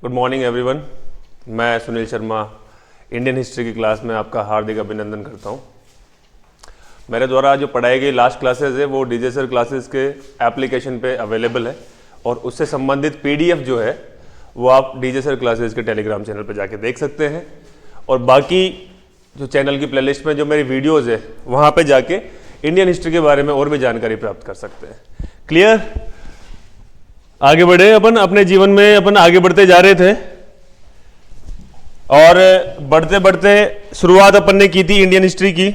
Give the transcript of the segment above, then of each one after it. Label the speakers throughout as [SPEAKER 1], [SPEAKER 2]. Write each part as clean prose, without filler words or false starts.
[SPEAKER 1] Good morning everyone. मैं Sunil Sharma Indian history की class में आपका हार्दिक अभिनंदन करता हूं। मेरे द्वारा जो पढ़ाई गई लास्ट क्लासेस है वो डीजे सर क्लासेस के एप्लीकेशन पे अवेलेबल है और उससे संबंधित पीडीएफ जो है वो आप डीजे सर क्लासेस के टेलीग्राम चैनल पर जाके देख सकते हैं और बाकी जो चैनल की प्लेलिस्ट में जो मेरी वीडियोस है वहाँ पे जाके इंडियन हिस्ट्री के बारे में और भी जानकारी प्राप्त कर सकते हैं। क्लियर? आगे बढ़े अपन अपने जीवन में अपन आगे बढ़ते जा रहे थे और बढ़ते बढ़ते शुरुआत अपन ने की थी इंडियन हिस्ट्री की।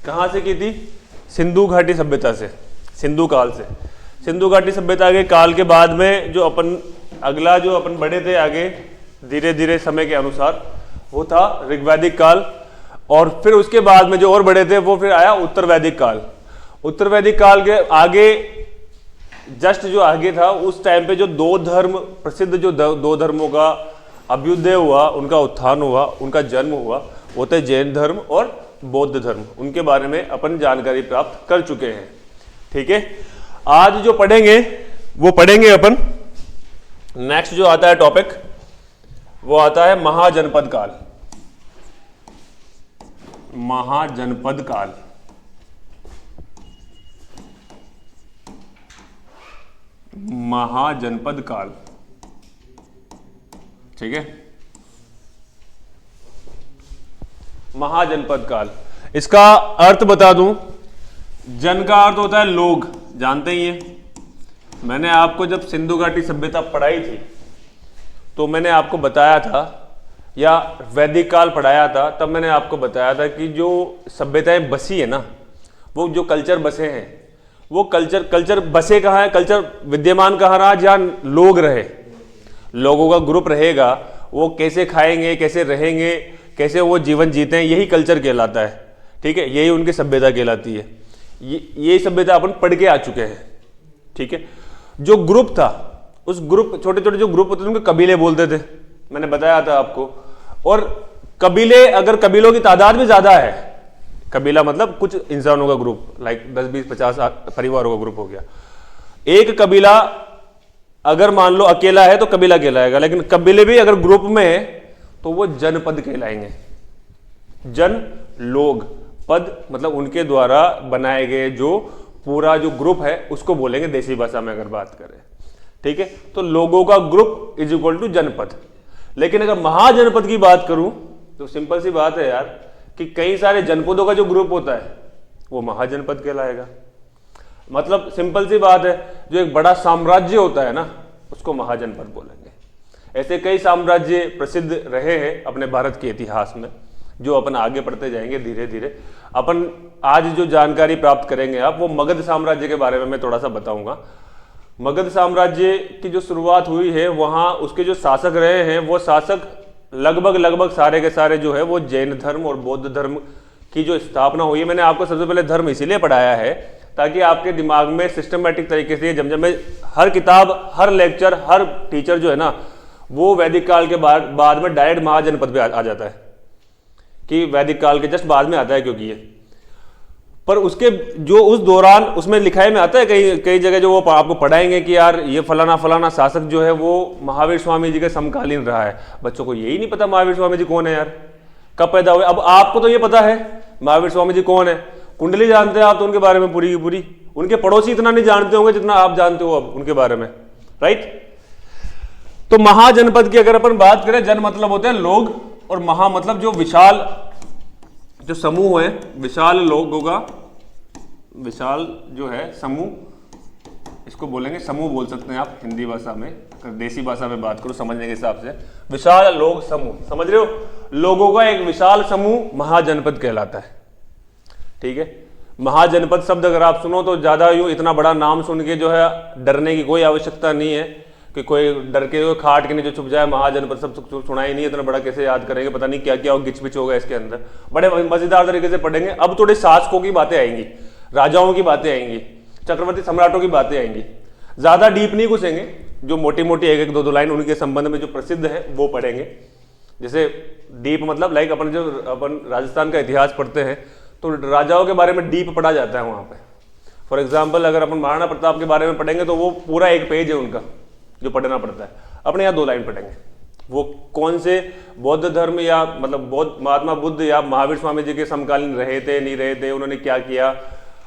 [SPEAKER 1] कहाँ से की थी? सिंधु घाटी सभ्यता से, सिंधु काल से। सिंधु घाटी सभ्यता के काल के बाद में जो अपन अगला जो अपन बढ़े थे आगे धीरे धीरे समय के अनुसार वो था ऋग्वैदिक काल और फिर उसके बाद में जो और बढ़े थे वो फिर आया उत्तर वैदिक काल। उत्तर वैदिक काल के आगे जस्ट जो आगे था उस टाइम पे जो दो धर्म प्रसिद्ध जो दो धर्मों का अभ्युदय हुआ, उनका उत्थान हुआ, उनका जन्म हुआ, वो थे जैन धर्म और बौद्ध धर्म। उनके बारे में अपन जानकारी प्राप्त कर चुके हैं। ठीक है, आज जो पढ़ेंगे वो पढ़ेंगे अपन नेक्स्ट जो आता है टॉपिक वो आता है महाजनपद काल। महाजनपद काल। महाजनपद काल। ठीक है, महाजनपद काल। इसका अर्थ बता दूं, जन का अर्थ होता है लोग, जानते ही हैं। मैंने आपको जब सिंधु घाटी सभ्यता पढ़ाई थी तो मैंने आपको बताया था, या वैदिक काल पढ़ाया था तब मैंने आपको बताया था कि जो सभ्यताएं बसी है ना, वो जो कल्चर बसे हैं वो कल्चर बसे कहाँ है, कल्चर विद्यमान कहाँ रहा? जहाँ लोग रहे, लोगों का ग्रुप रहेगा, वो कैसे खाएंगे, कैसे रहेंगे, कैसे वो जीवन जीते हैं, यही कल्चर कहलाता है। ठीक है, यही उनकी सभ्यता कहलाती है। यही सभ्यता अपन पढ़ के आ चुके हैं। ठीक है, जो ग्रुप था उस ग्रुप, छोटे छोटे जो ग्रुप होते थे उनको कबीले बोलते थे, मैंने बताया था आपको। और कबीले, अगर कबीलों की तादाद भी ज्यादा है, कबीला मतलब कुछ इंसानों का ग्रुप, लाइक 10, 20, 50 परिवारों का ग्रुप हो गया। एक कबीला अगर मान लो अकेला है तो कबीला कहलाएगा, लेकिन कबीले भी अगर ग्रुप में है तो वो जनपद कहलाएंगे। जन लोग, पद मतलब उनके द्वारा बनाए गए जो पूरा जो ग्रुप है उसको बोलेंगे देसी भाषा में अगर बात करें। ठीक है, तो लोगों का ग्रुप इज इक्वल टू जनपद। लेकिन अगर महाजनपद की बात करूं तो सिंपल सी बात है यार कि कई सारे जनपदों का जो ग्रुप होता है वो महाजनपद कहलाएगा। मतलब सिंपल सी बात है, जो एक बड़ा साम्राज्य होता है ना उसको महाजनपद बोलेंगे। ऐसे कई साम्राज्य प्रसिद्ध रहे हैं अपने भारत के इतिहास में, जो अपन आगे बढ़ते जाएंगे धीरे धीरे। अपन आज जो जानकारी प्राप्त करेंगे आप, वो मगध साम्राज्य के बारे में मैं थोड़ा सा बताऊंगा। मगध साम्राज्य की जो शुरुआत हुई है, वहाँ उसके जो शासक रहे हैं वो शासक लगभग सारे के सारे जो है वो जैन धर्म और बौद्ध धर्म की जो स्थापना हुई है। मैंने आपको सबसे पहले धर्म इसीलिए पढ़ाया है ताकि आपके दिमाग में सिस्टमेटिक तरीके से जब मैं हर किताब, हर लेक्चर, हर टीचर जो है ना वो वैदिक काल के बाद में डायरेक्ट महाजनपद पे आ जाता है कि वैदिक काल के जस्ट बाद में आता है, क्योंकि ये पर उसके जो उस दौरान उसमें लिखाई में आता है कई जगह जो वो आपको पढ़ाएंगे कि यार ये फलाना शासक जो है वो महावीर स्वामी जी के समकालीन रहा है। बच्चों को यही नहीं पता महावीर स्वामी जी कौन है यार, कब पैदा हुए। अब आपको तो ये पता है महावीर स्वामी जी कौन है, कुंडली जानते हैं आप तो उनके बारे में पूरी की पूरी। उनके पड़ोसी इतना नहीं जानते होंगे जितना आप जानते हो अब उनके बारे में, राइट? तो महाजनपद की अगर अपन बात करें, जन मतलब होते हैं लोग और महा मतलब जो विशाल जो समूह है, विशाल लोगों का, विशाल जो है समूह, इसको बोलेंगे समूह बोल सकते हैं आप हिंदी भाषा में। अगर देसी भाषा में बात करो समझने के हिसाब से, विशाल लोग समूह, समझ रहे हो? लोगों का एक विशाल समूह महाजनपद कहलाता है। ठीक है, महाजनपद शब्द अगर आप सुनो तो ज्यादा यूं इतना बड़ा नाम सुन के जो है डरने की कोई आवश्यकता नहीं है कि कोई डर के खाट के नीचे छुप जाए। महाजनपद सब सुना ही नहीं, इतना बड़ा कैसे याद करेंगे, पता नहीं क्या क्या गिच पिच होगा इसके अंदर। बड़े मजेदार तरीके से पढ़ेंगे। अब थोड़े शासकों की बातें आएंगी, राजाओं की बातें आएंगी, चक्रवर्ती सम्राटों की बातें आएंगी। ज्यादा डीप नहीं घुसेंगे, जो मोटी मोटी एक दो लाइन उनके संबंध में जो प्रसिद्ध है वो पढ़ेंगे। जैसे डीप मतलब लाइक अपन राजस्थान का इतिहास पढ़ते हैं तो राजाओं के बारे में डीप पढ़ा जाता है वहाँ पे। फॉर एग्जाम्पल अगर अपन महाराणा प्रताप के बारे में पढ़ेंगे तो वो पूरा एक पेज है उनका जो पढ़ना पड़ता है। अपने यहाँ 2 लाइन पढ़ेंगे। वो कौन से बौद्ध धर्म या मतलब बौद्ध महात्मा बुद्ध या महावीर स्वामी जी के समकालीन रहे थे नहीं रहे थे, उन्होंने क्या किया,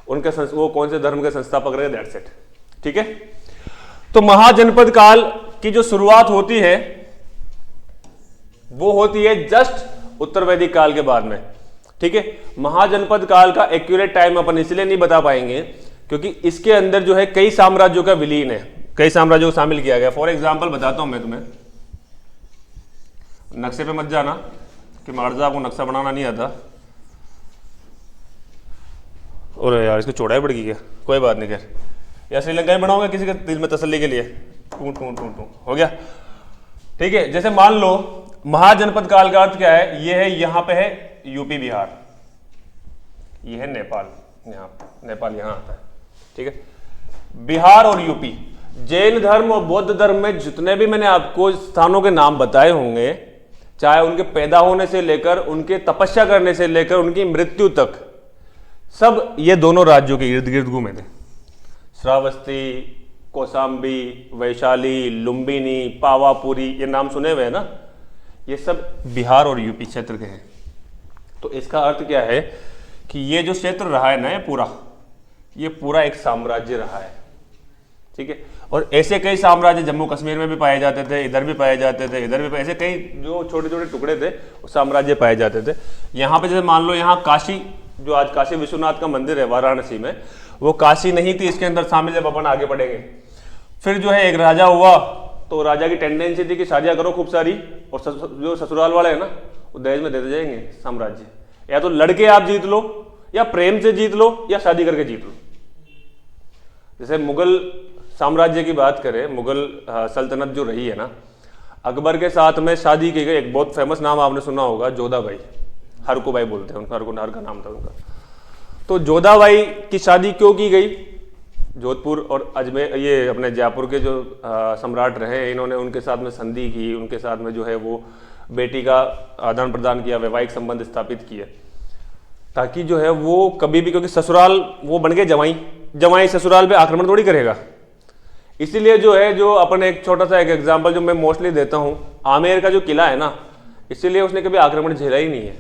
[SPEAKER 1] उनके वो कौन से धर्म के संस्थापक रहे, दैट्स इट। ठीक है, तो महाजनपद काल की जो शुरुआत होती है वो होती है जस्ट उत्तर वैदिक काल के बाद में। ठीक है, महाजनपद काल का एक्यूरेट टाइम अपन इसलिए नहीं बता पाएंगे क्योंकि इसके अंदर जो है कई साम्राज्यों का विलीन है, कई साम्राज्यों को शामिल किया गया। फॉर एग्जाम्पल बताता हूं मैं तुम्हें, नक्शे पे मत जाना कि मार्जा को नक्शा बनाना नहीं आता। और यार इसकी चौड़ाई बढ़ गई क्या, कोई बात नहीं, खैर या श्रीलंका में बनाओगे किसी के दिल में तसल्ली के लिए, टू टू टू टू हो गया। ठीक है, जैसे मान लो महाजनपद काल का अर्थ क्या है, ये है यहां पे है यूपी बिहार, ये है नेपाल, यहां नेपाल यहां आता है। ठीक है, बिहार और यूपी, जैन धर्म और बौद्ध धर्म में जितने भी मैंने आपको स्थानों के नाम बताए होंगे, चाहे उनके पैदा होने से लेकर उनके तपस्या करने से लेकर उनकी मृत्यु तक, सब ये दोनों राज्यों के इर्द गिर्द घूमे थे। श्रावस्ती, कौशाम्बी, वैशाली, लुम्बिनी, पावापुरी, ये नाम सुने हुए हैं ना, ये सब बिहार और यूपी क्षेत्र के हैं। तो इसका अर्थ क्या है कि ये जो क्षेत्र रहा है ना, ये पूरा एक साम्राज्य रहा है। ठीक है, और ऐसे कई साम्राज्य जम्मू कश्मीर में भी पाए जाते थे, इधर भी पाए जाते थे, इधर भी ऐसे कई जो छोटे छोटे टुकड़े थे वो साम्राज्य पाए जाते थे। यहाँ पे जैसे मान लो यहाँ काशी, जो आज काशी विश्वनाथ का मंदिर है वाराणसी में, वो काशी नहीं थी इसके अंदर शामिल, जब अपन आगे बढ़ेंगे। फिर जो है एक राजा हुआ, तो राजा की टेंडेंसी थी कि शादियां करो खूब सारी, और जो ससुराल वाले हैं ना वो दहेज में देते जाएंगे साम्राज्य, या तो लड़के आप जीत लो या प्रेम से जीत लो या शादी करके जीत लो। जैसे मुगल साम्राज्य की बात करें, मुगल सल्तनत जो रही है ना, अकबर के साथ में शादी की गई, एक बहुत फेमस नाम आपने सुना होगा, जोधाबाई, हरकुबाई बोलते हैं उनका, हर का नाम था उनका। तो जोधाबाई की शादी क्यों की गई, जोधपुर और अजमेर, ये अपने जयपुर के जो सम्राट रहे, इन्होंने उनके साथ में संधि की, उनके साथ में जो है वो बेटी का आदान प्रदान किया, वैवाहिक संबंध स्थापित किए, ताकि जो है वो कभी भी, क्योंकि ससुराल वो बन गए जवाई, जवाई ससुराल पे आक्रमण थोड़ी करेगा। इसीलिए जो है, जो अपन एक छोटा सा एक एग्जांपल जो मैं मोस्टली देता हूं, आमेर का जो किला है ना, इसीलिए उसने कभी आक्रमण झेला ही नहीं है।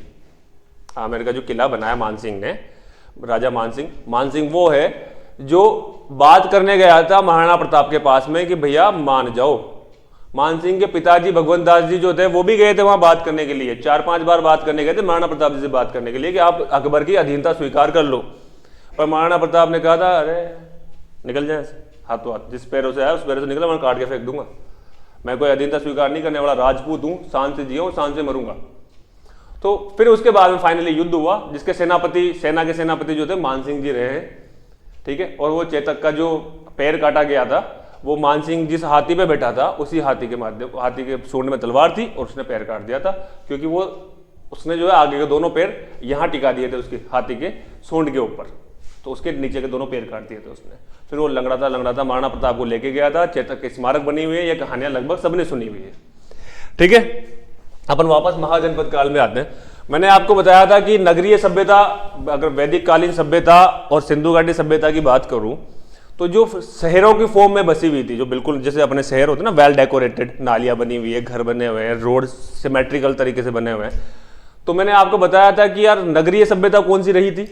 [SPEAKER 1] आमेर का जो किला बनाया मानसिंह ने, राजा मानसिंह वो है जो बात करने गया था महाराणा प्रताप के पास में कि भैया मान जाओ। मानसिंह के पिताजी भगवंत दास जी जो थे वो भी गए थे वहां बात करने के लिए, 4-5 बार बात करने गए थे महाराणा प्रताप जी से बात करने के लिए कि आप अकबर की अधीनता स्वीकार कर लो। पर महाराणा प्रताप ने कहा था, अरे निकल जाए हाथों हाथ, जिस पैरों से आया उस पैरों से निकला, मैं काट के फेंक दूंगा, मैं कोई अधीनता स्वीकार नहीं करने वाला, राजपूत हूं, शान से जिया हूं, शान से मरूंगा। तो फिर उसके बाद में फाइनली युद्ध हुआ, जिसके सेना के सेनापति जो थे मानसिंह जी रहे। ठीक है, और वो चेतक का जो पैर काटा गया था, वो मानसिंह जिस हाथी पे बैठा था उसी हाथी के सूंड में तलवार थी और उसने पैर काट दिया था, क्योंकि वो उसने जो है आगे के दोनों पैर यहाँ टिका दिए थे उसके हाथी के सूंड के ऊपर, तो उसके नीचे के दोनों पैर काट दिए थे उसने। फिर वो लंगड़ा था महाराणा प्रताप को लेके गया था, चेतक के स्मारक बनी हुई है, ये कहानियां लगभग सबने सुनी हुई है। ठीक है, अपन वापस महाजनपद काल में आते हैं। मैंने आपको बताया था कि नगरीय सभ्यता, अगर वैदिक कालीन सभ्यता और सिंधु घाटी सभ्यता की बात करूं तो जो शहरों की फॉर्म में बसी हुई थी, जो बिल्कुल जैसे अपने शहर होते ना, वेल डेकोरेटेड, नालियां बनी हुई है, घर बने हुए हैं, रोड सिमेट्रिकल तरीके से बने हुए हैं। तो मैंने आपको बताया था कि यार नगरीय सभ्यता कौन सी रही थी,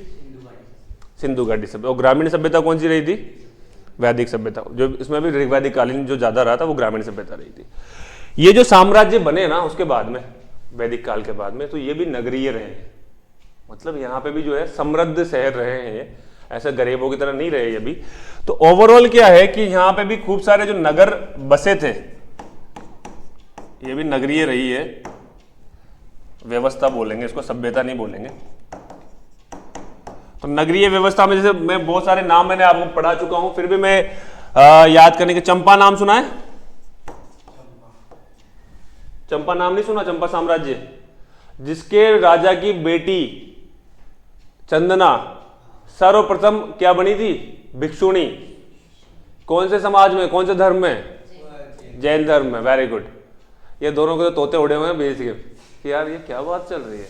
[SPEAKER 1] सिंधु घाटी सभ्यता, और ग्रामीण सभ्यता कौन सी रही थी, वैदिक सभ्यता। जो इसमें भी वैदिक कालीन जो ज्यादा रहा था वो ग्रामीण सभ्यता रही थी। ये जो साम्राज्य बने ना उसके बाद में, वैदिक काल के बाद में, तो ये भी नगरीय रहे हैं, मतलब यहाँ पे भी जो है समृद्ध शहर रहे हैं, ऐसे गरीबों की तरह नहीं रहे ये भी। तो ओवरऑल क्या है कि यहाँ पे भी खूब सारे जो नगर बसे थे, ये भी नगरीय रही है, व्यवस्था बोलेंगे इसको, सभ्यता नहीं बोलेंगे। तो नगरीय व्यवस्था में जैसे मैं बहुत सारे नाम मैंने आपको पढ़ा चुका हूं, फिर भी मैं याद करने के, चंपा नाम सुना है, चंपा नाम नहीं सुना, चंपा साम्राज्य, जिसके राजा की बेटी चंदना सर्वप्रथम क्या बनी थी, भिक्षुणी। कौन से समाज में, कौन से धर्म में, जैन धर्म में। Very good. ये दोनों को तो तोते उड़े हुए हैं भेज के कि यार ये क्या बात चल रही है।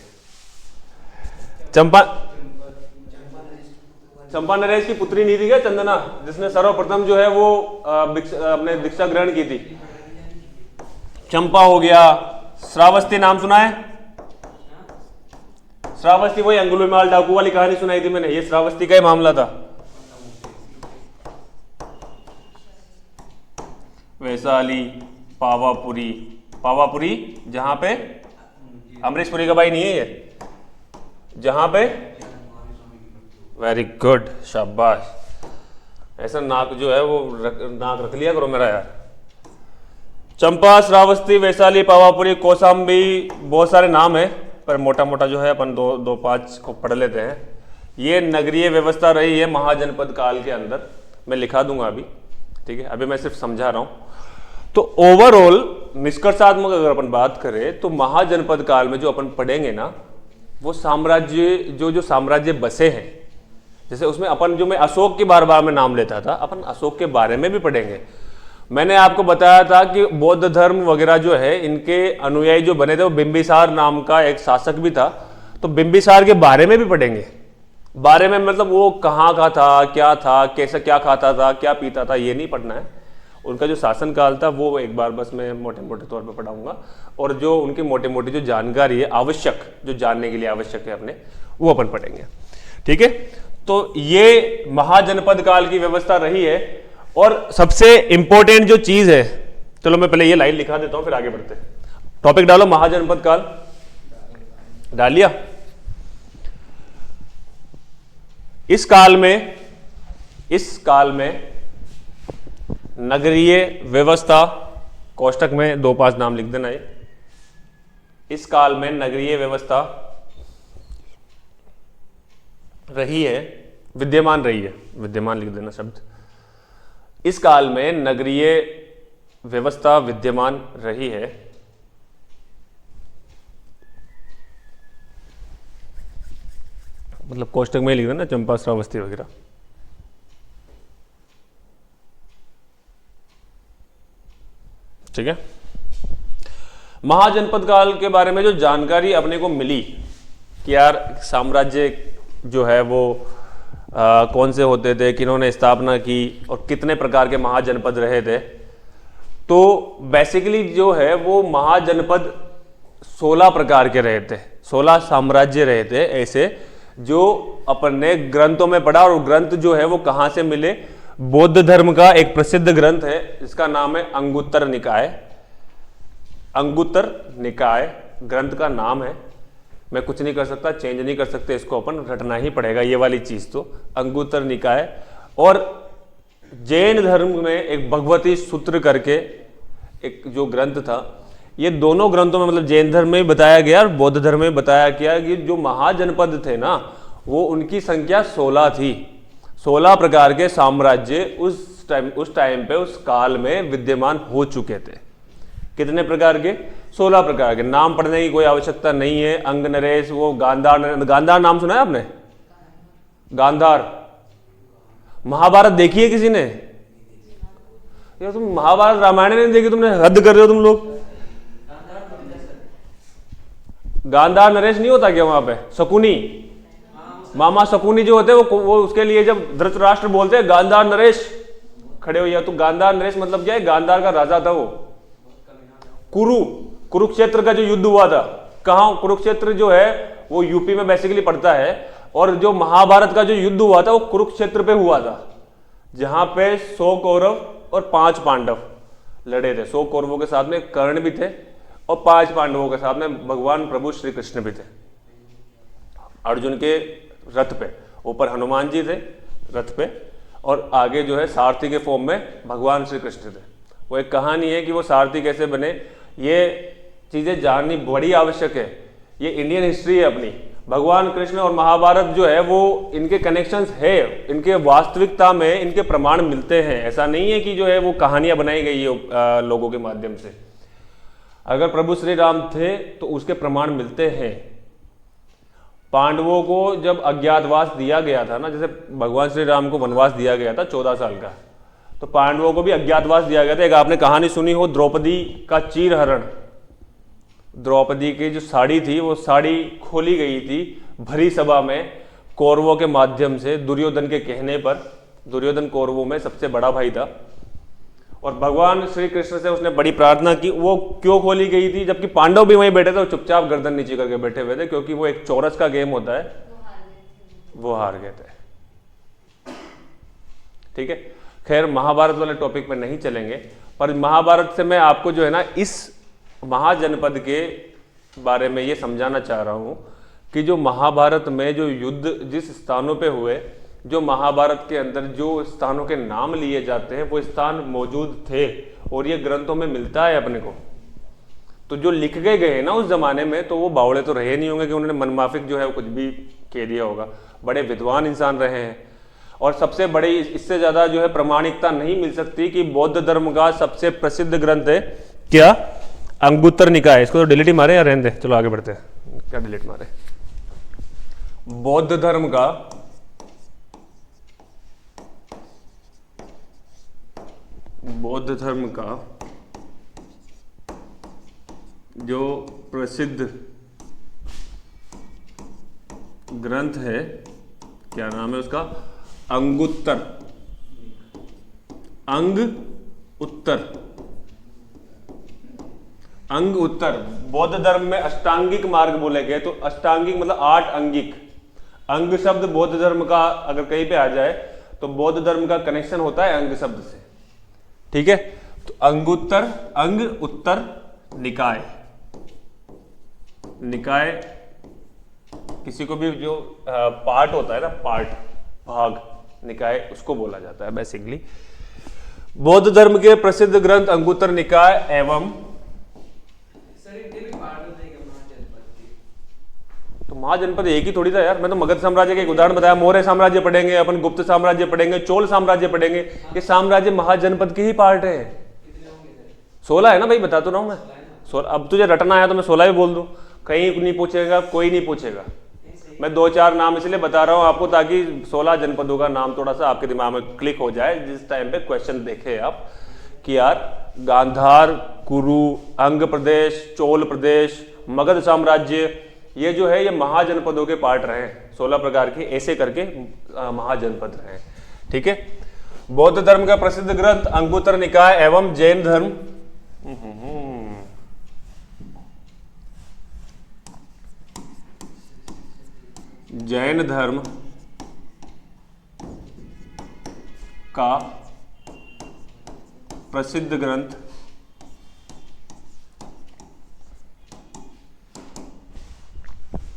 [SPEAKER 1] चंपा नरेश की पुत्री नहीं थी क्या चंदना, जिसने सर्वप्रथम जो है वो अपने दीक्षा ग्रहण की थी। चंपा हो गया, श्रावस्ती नाम सुना है? श्रावस्ती वही अंगुलीमाल डाकू वाली कहानी सुनाई थी मैंने, ये श्रावस्ती का ही मामला था। वैशाली, पावापुरी, पावापुरी जहां पे अमरीश पुरी का भाई नहीं है ये, जहां पे, वेरी गुड, शाबाश। ऐसा नाक जो है वो नाक रख लिया करो मेरा यार। चंपा, श्रावस्ती, वैशाली, पावापुरी, कौशाम्बी, बहुत सारे नाम है, पर मोटा मोटा जो है अपन दो पांच को पढ़ लेते हैं। ये नगरीय व्यवस्था रही है महाजनपद काल के अंदर, मैं लिखा दूंगा अभी, ठीक है, अभी मैं सिर्फ समझा रहा हूं। तो ओवरऑल निष्कर्षात्मक अगर अपन बात करें तो महाजनपद काल में जो अपन पढ़ेंगे ना, वो साम्राज्य जो साम्राज्य बसे हैं, जैसे उसमें अपन जो मैं अशोक के बार बार में नाम लेता था, अपन अशोक के बारे में भी पढ़ेंगे। मैंने आपको बताया था कि बौद्ध धर्म वगैरह जो है, इनके अनुयायी जो बने थे वो बिंबिसार नाम का एक शासक भी था, तो बिंबिसार के बारे में भी पढ़ेंगे। बारे में मतलब वो कहाँ का था, कैसे क्या खाता था, क्या पीता था, ये नहीं पढ़ना है। उनका जो शासन काल था वो एक बार बस मैं मोटे मोटे तौर पे पढ़ाऊंगा, और जो उनकी मोटी मोटी जो जानकारी है आवश्यक, जो जानने के लिए आवश्यक है अपने, वो अपन पढ़ेंगे, ठीक है। तो ये महाजनपद काल की व्यवस्था रही है। और सबसे इंपॉर्टेंट जो चीज है, चलो मैं पहले ये लाइन लिखा देता हूं फिर आगे बढ़ते हैं। टॉपिक डालो, महाजनपद काल डाल लिया। इस काल में नगरीय व्यवस्था, कोष्टक में 2-5 नाम लिख देना है। इस काल में नगरीय व्यवस्था रही है, विद्यमान रही है, विद्यमान लिख देना शब्द। इस काल में नगरीय व्यवस्था विद्यमान रही है। मतलब कोष्टक में लिख देना चंपा, श्रावस्ती वगैरह। ठीक है। महाजनपद काल के बारे में जो जानकारी अपने को मिली कि यार साम्राज्य जो है वो कौन से होते थे, किन्होंने स्थापना की और कितने प्रकार के महाजनपद रहे थे, तो बेसिकली जो है वो महाजनपद 16 प्रकार के रहे थे, 16 साम्राज्य रहे थे ऐसे, जो अपन ने ग्रंथों में पढ़ा। और ग्रंथ जो है वो कहाँ से मिले? बौद्ध धर्म का एक प्रसिद्ध ग्रंथ है जिसका नाम है अंगुत्तर निकाय। अंगुत्तर निकाय ग्रंथ का नाम है, मैं कुछ नहीं कर सकता, चेंज नहीं कर सकते, इसको अपन रटना ही पड़ेगा ये वाली चीज। तो अंगुत्तर निकाय। और जैन धर्म में एक भगवती सूत्र करके एक जो ग्रंथ था, ये दोनों ग्रंथों में मतलब जैन धर्म में बताया गया और बौद्ध धर्म में बताया गया कि जो महाजनपद थे ना, वो उनकी संख्या 16 थी। 16 प्रकार के साम्राज्य उस टाइम पे, उस काल में विद्यमान हो चुके थे। कितने प्रकार के? 16 प्रकार के। नाम पढ़ने की कोई आवश्यकता नहीं है। अंग नरेश, वो गांधार नाम सुना है आपने? गांधार। महाभारत देखी है किसी ने? यार तुम महाभारत रामायण नहीं देखी, तुमने हद कर रहे हो तुम लोग। गांधार नरेश नहीं होता क्या वहां पे? शकुनी, मामा शकुनी जो होते हैं वो उसके लिए जब धृतराष्ट्र बोलते हैं गांधार नरेश, खड़े हो या तो गांधार नरेश मतलब क्या है? गांधार का राजा था वो। कुरुक्षेत्र का जो युद्ध हुआ था, कहाँ? कुरुक्षेत्र जो है वो यूपी में बेसिकली पड़ता है। और जो महाभारत का जो युद्ध हुआ था वो कुरुक्षेत्र पे हुआ था, जहां पे 100 कौरव और 5 पांडव लड़े थे। 100 कौरवों के साथ में कर्ण भी थे और 5 पांडवों के साथ में भगवान प्रभु श्री कृष्ण भी थे। अर्जुन के रथ पे ऊपर हनुमान जी थे रथ पे, और आगे जो है सारथी के फॉर्म में भगवान श्री कृष्ण थे। वो एक कहानी है कि वो सारथी कैसे बने, ये चीजें जाननी बड़ी आवश्यक है। ये इंडियन हिस्ट्री है अपनी। भगवान कृष्ण और महाभारत जो है वो इनके कनेक्शंस है, इनके वास्तविकता में इनके प्रमाण मिलते हैं। ऐसा नहीं है कि जो है वो कहानियां बनाई गई है लोगों के माध्यम से। अगर प्रभु श्री राम थे तो उसके प्रमाण मिलते हैं। पांडवों को जब अज्ञातवास दिया गया था ना, जैसे भगवान श्री राम को वनवास दिया गया था 14 साल का, तो पांडवों को भी अज्ञातवास दिया गया था। एक आपने कहानी सुनी हो द्रौपदी का चीरहरण। द्रौपदी की जो साड़ी थी वो साड़ी खोली गई थी भरी सभा में कौरवों के माध्यम से, दुर्योधन के कहने पर। दुर्योधन कौरवों में सबसे बड़ा भाई था और भगवान श्री कृष्ण से उसने बड़ी प्रार्थना की। वो क्यों खोली गई थी, जबकि पांडव भी वहीं बैठे थे, वो चुपचाप गर्दन नीचे करके बैठे हुए थे, क्योंकि वो एक चौरस का गेम होता है, वो हार गए थे। ठीक है, खैर महाभारत वाले टॉपिक पे नहीं चलेंगे, पर महाभारत से मैं आपको जो है ना इस महाजनपद के बारे में ये समझाना चाह रहा हूं कि जो महाभारत में जो युद्ध जिस स्थानों पे हुए, जो महाभारत के अंदर जो स्थानों के नाम लिए जाते हैं वो स्थान मौजूद थे और ये ग्रंथों में मिलता है अपने को। तो जो लिख के गए ना उस जमाने में, तो वो बावड़े तो रहे नहीं होंगे कि उन्होंने मनमाफिक जो है वो कुछ भी कह दिया होगा। बड़े विद्वान इंसान रहे हैं। और सबसे बड़ी इससे ज्यादा जो है प्रमाणिकता नहीं मिल सकती कि बौद्ध धर्म का सबसे प्रसिद्ध ग्रंथ है क्या, अंगुत्तर निकाय। इसको तो डिलीट ही मारे या रहने दे, चलो आगे बढ़ते हैं। क्या डिलीट मारे? बौद्ध धर्म का जो प्रसिद्ध ग्रंथ है, क्या नाम है उसका? अंगुत्तर, अंग उत्तर, अंग उत्तर। बौद्ध धर्म में अष्टांगिक मार्ग बोले गए, तो अष्टांगिक मतलब 8 अंगिक। अंग शब्द बौद्ध धर्म का अगर कहीं पे आ जाए तो बौद्ध धर्म का कनेक्शन होता है अंग शब्द से। ठीक है, तो अंगुत्तर, अंग उत्तर निकाय। निकाय किसी को भी जो पार्ट होता है ना, पार्ट, भाग, निकाय उसको बोला जाता है बेसिकली। बौद्ध धर्म के प्रसिद्ध ग्रंथ अंगुत्तर निकाय एवं तो महाजनपद एक ही थोड़ी था यार। मैं तो मगध साम्राज्य के एक उदाहरण बताया, मौर्य साम्राज्य पढ़ेंगे अपन, गुप्त साम्राज्य पढ़ेंगे, चोल साम्राज्य पढ़ेंगे। ये साम्राज्य महाजनपद के ही पार्ट है। 16 है ना भाई, बता तो रहा हूं मैं 16। अब तुझे रटना आया तो मैं 16 भी बोल दूं, कहीं नहीं पूछेगा, कोई नहीं पूछेगा। मैं 2-4 नाम इसलिए बता रहा हूं आपको ताकि 16 जनपदों का नाम थोड़ा सा आपके दिमाग में क्लिक हो जाए जिस टाइम पे क्वेश्चन देखे आप कि यार गांधार, कुरु, अंग प्रदेश, चोल प्रदेश, मगध साम्राज्य, ये जो है ये महाजनपदों के पार्ट रहे। 16 प्रकार के ऐसे करके महाजनपद रहे। ठीक है, बौद्ध धर्म का प्रसिद्ध ग्रंथ अंगुत्तर निकाय एवं जैन धर्म जैन धर्म का प्रसिद्ध ग्रंथ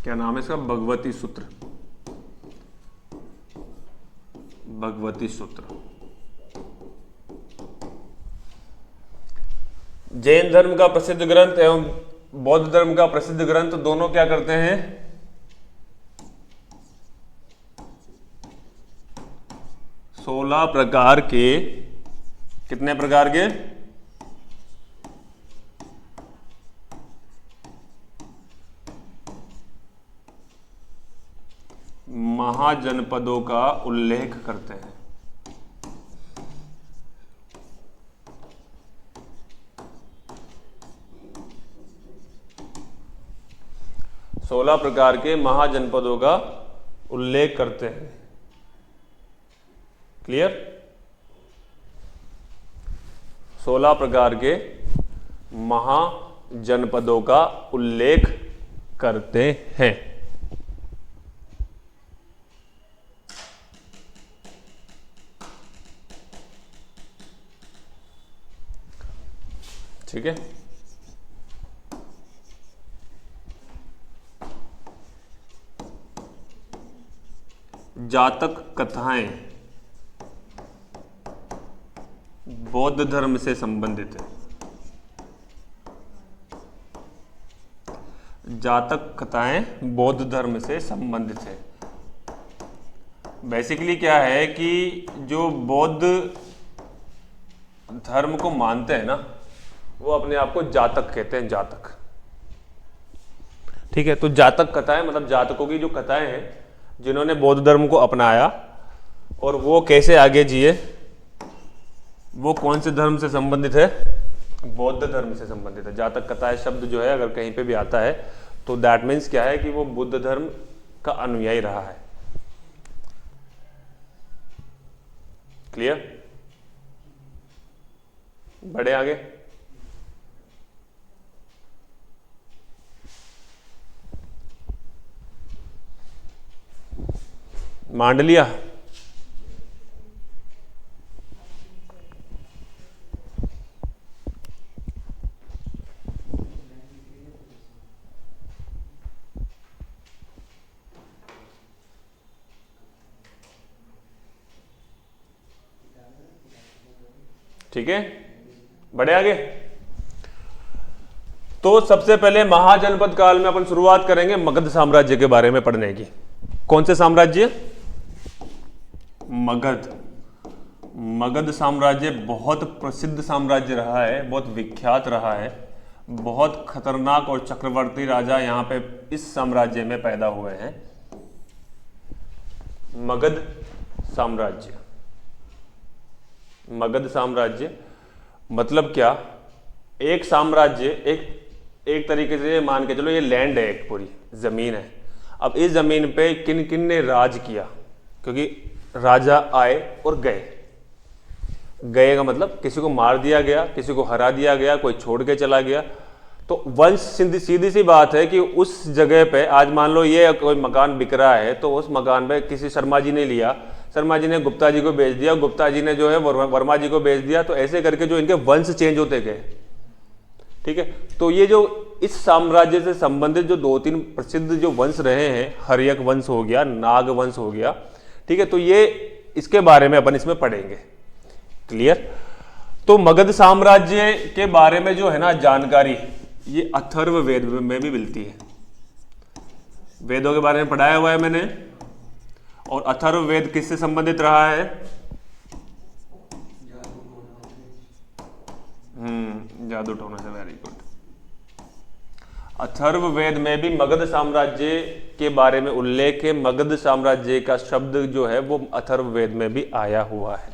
[SPEAKER 1] क्या नाम है इसका? भगवती सूत्र। भगवती सूत्र। जैन धर्म का प्रसिद्ध ग्रंथ एवं बौद्ध धर्म का प्रसिद्ध ग्रंथ दोनों क्या करते हैं? 16 प्रकार के, कितने प्रकार के? महाजनपदों का उल्लेख करते हैं। सोलह प्रकार के महाजनपदों का उल्लेख करते हैं। क्लियर? 16 प्रकार के महाजनपदों का उल्लेख करते हैं। ठीक है, जातक कथाएं बौद्ध धर्म से संबंधित है। जातक कथाएं बौद्ध धर्म से संबंधित है। बेसिकली क्या है कि जो बौद्ध धर्म को मानते हैं ना, वो अपने आप को जातक कहते हैं, जातक। ठीक है, तो जातक कथाएं मतलब जातकों की जो कथाएं हैं जिन्होंने बौद्ध धर्म को अपनाया और वो कैसे आगे जिए, वो कौन से धर्म से संबंधित है? बौद्ध धर्म से संबंधित है। जातक कथाएं शब्द जो है अगर कहीं पे भी आता है तो दैट मीन्स क्या है कि वो बुद्ध धर्म का अनुयायी रहा है। क्लियर? बढ़े आगे। मांडलिया, ठीक है, बढ़े आगे। तो सबसे पहले महाजनपद काल में अपन शुरुआत करेंगे मगध साम्राज्य के बारे में पढ़ने की। कौन से साम्राज्य? मगध। मगध साम्राज्य बहुत प्रसिद्ध साम्राज्य रहा है, बहुत विख्यात रहा है, बहुत खतरनाक और चक्रवर्ती राजा यहाँ पे इस साम्राज्य में पैदा हुए हैं। मगध साम्राज्य, मगध साम्राज्य मतलब क्या? एक साम्राज्य, एक तरीके से मान के चलो ये लैंड है, एक पूरी जमीन है। अब इस जमीन पे किन किन ने राज किया? क्योंकि राजा आए और गए। गए का मतलब किसी को मार दिया गया, किसी को हरा दिया गया, कोई छोड़ के चला गया। तो वंश सीधी सी बात है कि उस जगह पे आज मान लो ये कोई मकान बिक रहा है, तो उस मकान पे किसी शर्मा जी ने लिया, शर्मा जी ने गुप्ता जी को बेच दिया, गुप्ता जी ने जो है वर्मा जी को बेच दिया। तो ऐसे करके जो इनके वंश चेंज होते गए, ठीक है। तो ये जो इस साम्राज्य से संबंधित जो 2-3 प्रसिद्ध जो वंश रहे हैं, हर्यक वंश हो गया, नाग वंश हो गया, ठीक है। तो ये इसके बारे में अपन इसमें पढ़ेंगे। क्लियर? तो मगध साम्राज्य के बारे में जो है ना जानकारी, ये अथर्ववेद में भी मिलती है। वेदों के बारे में पढ़ाया हुआ है मैंने। और अथर्ववेद किससे संबंधित रहा है? जादू टोना से। Very good. अथर्ववेद में भी मगध साम्राज्य के बारे में उल्लेख है। मगध साम्राज्य का शब्द जो है वो अथर्ववेद में भी आया हुआ है,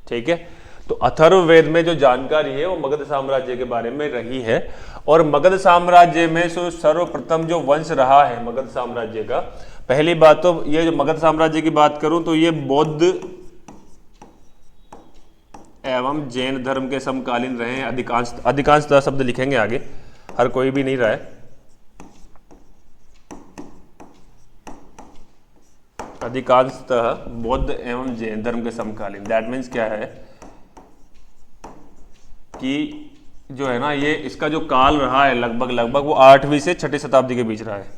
[SPEAKER 1] ठीक है। तो अथर्ववेद में जो जानकारी है वो मगध साम्राज्य के बारे में रही है। और मगध साम्राज्य में सर्वप्रथम जो वंश रहा है मगध साम्राज्य का, पहली बात तो ये जो मगध साम्राज्य की बात करूं तो ये बौद्ध एवं जैन धर्म के समकालीन रहे हैं। अधिकांशतः शब्द लिखेंगे आगे, हर कोई भी नहीं रहा है। अधिकांशतः बौद्ध एवं जैन धर्म के समकालीन। दैट मीन्स क्या है कि जो है ना ये इसका जो काल रहा है लगभग वो 8वीं से 6ठी शताब्दी के बीच रहा है।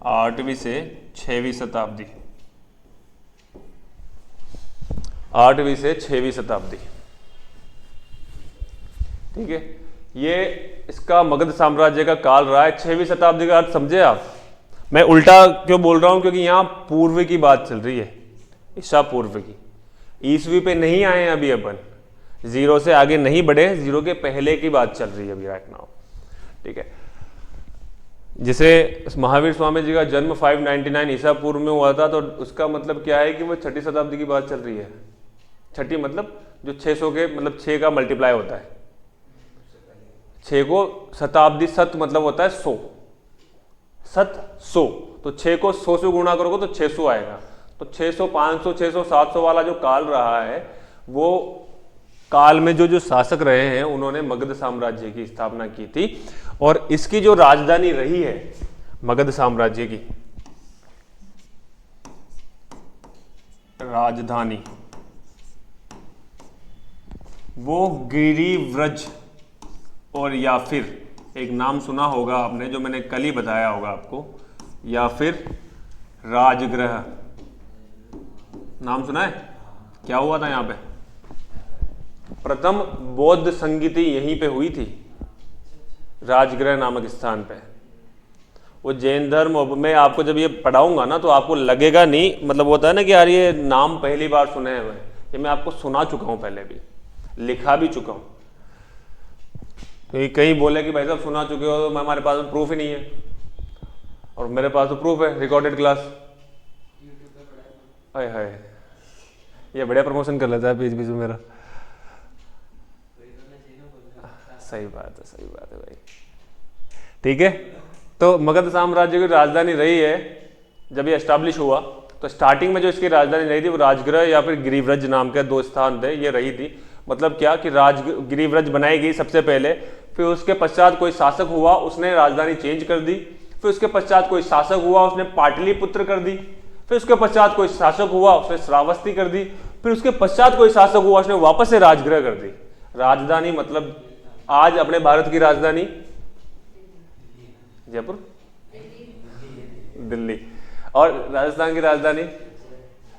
[SPEAKER 1] आठवीं से 6वीं शताब्दी, 8वीं से 6वीं शताब्दी, ठीक है। ये इसका मगध साम्राज्य का काल रहा है। 6वीं शताब्दी का अर्थ समझे आप? मैं उल्टा क्यों बोल रहा हूं? क्योंकि यहां पूर्व की बात चल रही है, ईसा पूर्व की। ईसवी पे नहीं आए अभी अपन, 0 से आगे नहीं बढ़े, 0 के पहले की बात चल रही है अभी राइट नाउ, ठीक है। जिसे महावीर स्वामी जी का जन्म 599 ईसा पूर्व में हुआ था, तो उसका मतलब क्या है कि वो 6ठी शताब्दी की बात चल रही है। 6ठी मतलब जो 600 के मतलब 6 का मल्टीप्लाई होता है, 6 को शताब्दी, सत मतलब होता है 100, सत 100, तो 6 को 100 से गुणा करोगे तो 600 आएगा। तो 600, 500, 600, 700 वाला जो काल रहा है, वो काल में जो शासक रहे हैं उन्होंने मगध साम्राज्य की स्थापना की थी। और इसकी जो राजधानी रही है मगध साम्राज्य की राजधानी, वो गिरिव्रज, और या फिर एक नाम सुना होगा आपने जो मैंने कल ही बताया होगा आपको, या फिर राजगृह। नाम सुना है? क्या हुआ था यहाँ पे? प्रथम बौद्ध संगीति यहीं पे हुई थी, राजगृह नामक स्थान पे। वो जैन धर्म में आपको जब ये पढ़ाऊंगा ना तो आपको लगेगा नहीं, मतलब होता है ना कि यार ये नाम पहली बार सुने हैं, ये मैं आपको सुना चुका हूं, पहले भी लिखा भी चुका हूं। तो कहीं बोले कि भाई साहब सुना चुके हो, तो हमारे पास प्रूफ ही नहीं है, और मेरे पास तो प्रूफ है, रिकॉर्डेड क्लास। हाय हाय, ये बढ़िया प्रमोशन कर लेता है बीच बीच में मेरा। सही बात है, सही बात है भाई। ठीक है, तो मगध साम्राज्य की राजधानी रही है जब ये एस्टैब्लिश हुआ, तो स्टार्टिंग में जो इसकी राजधानी रही थी वो राजगृह या फिर गिरिव्रज नाम के दो स्थान थे, ये रही थी। मतलब क्या कि गिरिव्रज बनाई गई सबसे पहले, फिर उसके पश्चात कोई शासक हुआ, उसने राजधानी चेंज कर दी, फिर उसके पश्चात कोई शासक हुआ, उसने पाटलिपुत्र कर दी, फिर उसके पश्चात कोई शासक हुआ, उसने श्रावस्ती कर दी, फिर उसके पश्चात कोई शासक हुआ, उसने वापस से राजगृह कर दी। राजधानी मतलब आज अपने भारत की राजधानी जयपुर, दिल्ली, और राजस्थान की राजधानी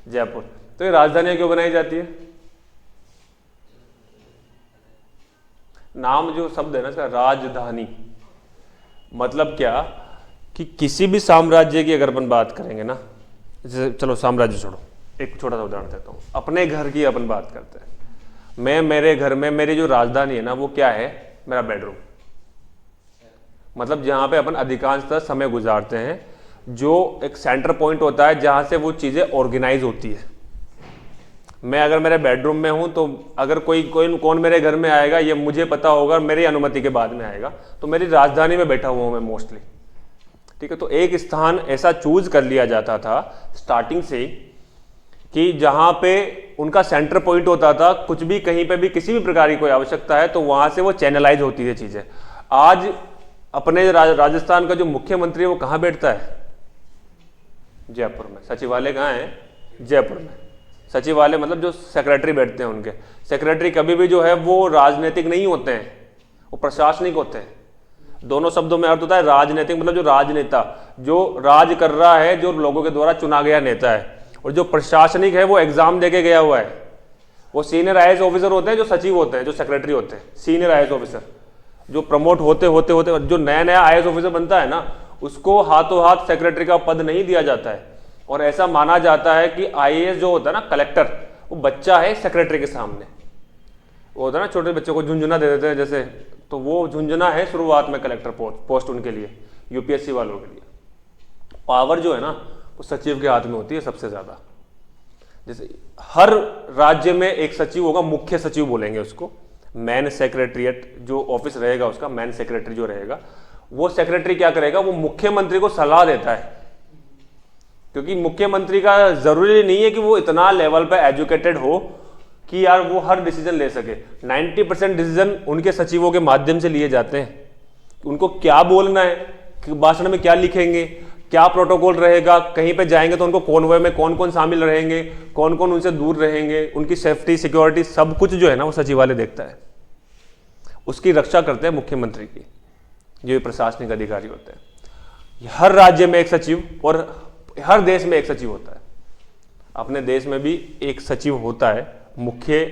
[SPEAKER 1] जयपुर। तो ये राजधानियां क्यों बनाई जाती है? नाम जो शब्द है ना इसका, राजधानी, मतलब क्या कि किसी भी साम्राज्य की अगर अपन बात करेंगे ना, जैसे चलो साम्राज्य छोड़ो, एक छोटा सा उदाहरण देता हूँ, अपने घर की अपन बात करते हैं। मैं मेरे घर में मेरी जो राजधानी है ना वो क्या है? मेरा बेडरूम, मतलब जहाँ पे अपन अधिकांशतः समय गुजारते हैं, जो एक सेंटर पॉइंट होता है जहाँ से वो चीज़ें ऑर्गेनाइज होती है। मैं अगर मेरे बेडरूम में हूँ तो अगर कौन मेरे घर में आएगा ये मुझे पता होगा, मेरी अनुमति के बाद में आएगा, तो मेरी राजधानी में बैठा हुआ हूँ मैं मोस्टली। ठीक है, तो एक स्थान ऐसा चूज कर लिया जाता था स्टार्टिंग से ही कि जहाँ पे उनका सेंटर पॉइंट होता था, कुछ भी कहीं पे भी किसी भी प्रकार की कोई आवश्यकता है तो वहाँ से वो चैनलाइज होती है चीज़ें। आज अपने राजस्थान का जो मुख्यमंत्री है वो कहाँ बैठता है? जयपुर में। सचिवालय कहाँ है? जयपुर में। सचिवालय मतलब जो सेक्रेटरी बैठते हैं उनके, सेक्रेटरी कभी भी जो है वो राजनीतिक नहीं होते हैं, वो प्रशासनिक होते हैं। दोनों शब्दों में अर्थ होता है राजनीतिक, मतलब जो राजनेता, जो राज कर रहा है, जो लोगों के द्वारा चुना गया नेता है, और जो प्रशासनिक है वो एग्जाम देके गया हुआ है। वो सीनियर आईएएस ऑफिसर होते हैं जो सचिव होते हैं, जो सेक्रेटरी होते हैं, सीनियर आईएएस ऑफिसर, जो प्रमोट होते होते होते जो नया आईएएस ऑफिसर बनता है ना, उसको हाथों हाथ सेक्रेटरी का पद नहीं दिया जाता है। और ऐसा माना जाता है कि आईएएस जो होता है ना, कलेक्टर, वो बच्चा है सेक्रेटरी के सामने। वो होता है ना, छोटे बच्चों को झुंझुना दे देते हैं जैसे, तो वो झुंझुना है शुरुआत में कलेक्टर पोस्ट उनके लिए, यूपीएससी वालों के लिए। पावर जो है ना वो सचिव के हाथ में होती है सबसे ज्यादा। जैसे हर राज्य में एक सचिव होगा, मुख्य सचिव बोलेंगे उसको, मैन सेक्रेटरीट जो ऑफिस रहेगा उसका, मैन सेक्रेटरी जो रहेगा, वो सेक्रेटरी क्या करेगा? वो मुख्यमंत्री को सलाह देता है, क्योंकि मुख्यमंत्री का जरूरी नहीं है कि वो इतना लेवल पे एजुकेटेड हो कि यार वो हर डिसीजन ले सके। 90% डिसीजन उनके सचिवों के माध्यम से लिए जाते हैं। उनको क्या बोलना है, भाषण में क्या लिखेंगे, क्या प्रोटोकॉल रहेगा, कहीं पे जाएंगे तो उनको कॉन्वॉय में कौन कौन शामिल रहेंगे, कौन कौन उनसे दूर रहेंगे, उनकी सेफ्टी सिक्योरिटी सब कुछ जो है ना वो सचिवालय देखता है। उसकी रक्षा करते हैं मुख्यमंत्री की, जो प्रशासनिक अधिकारी होते हैं। हर राज्य में एक सचिव और हर देश में एक सचिव होता है। अपने देश में भी एक सचिव होता है, मुख्य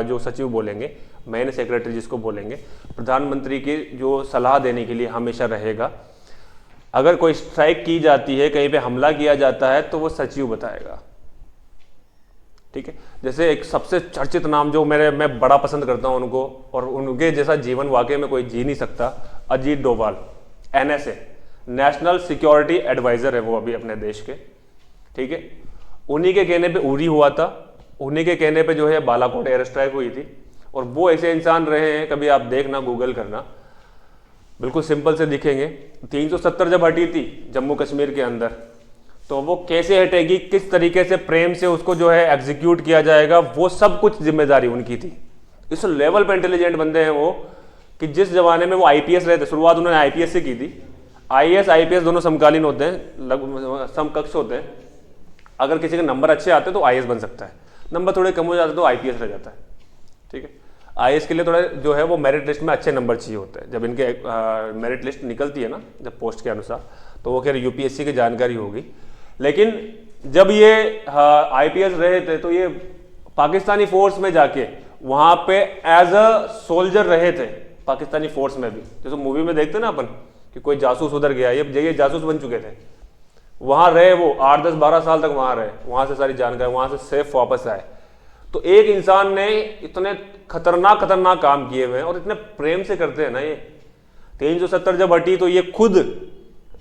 [SPEAKER 1] जो सचिव बोलेंगे, मेन सेक्रेटरी जिसको बोलेंगे, प्रधानमंत्री की जो सलाह देने के लिए हमेशा रहेगा। अगर कोई स्ट्राइक की जाती है, कहीं पे हमला किया जाता है, तो वो सचिव बताएगा। ठीक है, जैसे एक सबसे चर्चित नाम जो मैं बड़ा पसंद करता हूं उनको, और उनके जैसा जीवन वाकई में कोई जी नहीं सकता, Ajit Doval, NSA, national security adviser है वो अभी अपने देश के। ठीक है, उन्हीं के कहने पे उरी हुआ था, उन्हीं के कहने पे जो है बालाकोट एयर स्ट्राइक हुई थी। और वो ऐसे इंसान रहे हैं, कभी आप देखना, गूगल करना, बिल्कुल सिंपल से दिखेंगे। 370 जब हटी थी जम्मू कश्मीर के अंदर, तो वो कैसे हटेगी, किस तरीके से प्रेम से उसको जो है एग्जीक्यूट किया जाएगा, वो सब कुछ जिम्मेदारी उनकी थी। इस लेवल पे इंटेलिजेंट बंदे हैं वो, कि जिस जमाने में वो आईपीएस रहे थे, शुरुआत उन्होंने आईपीएस से की थी। आईएएस आईपीएस दोनों समकालीन होते हैं, समकक्ष होते हैं। अगर किसी के नंबर अच्छे आते हैं तो आईएएस बन सकता है, नंबर थोड़े कम हो जाते तो आईपीएस रह जाता है। ठीक है, आईएएस के लिए थोड़ा जो है वो मेरिट लिस्ट में अच्छे नंबर चाहिए होते हैं। जब इनके मेरिट लिस्ट निकलती है ना, जब पोस्ट के अनुसार, तो वो खैर यूपीएससी की जानकारी होगी। लेकिन जब ये आईपीएस रहे थे तो ये पाकिस्तानी फोर्स में जाके वहां पे एज अ सोल्जर रहे थे, पाकिस्तानी फोर्स में भी। जैसे मूवी में देखते ना अपन कि कोई जासूस उधर गया, ये जासूस बन चुके थे, वहां रहे वो 8, 10, 12 साल तक वहां रहे, वहां से सारी जानकारी, वहां से सेफ वापस आए। तो एक इंसान ने इतने खतरनाक काम किए हुए हैं और इतने प्रेम से करते हैं ना ये। 370 जब हटी तो ये खुद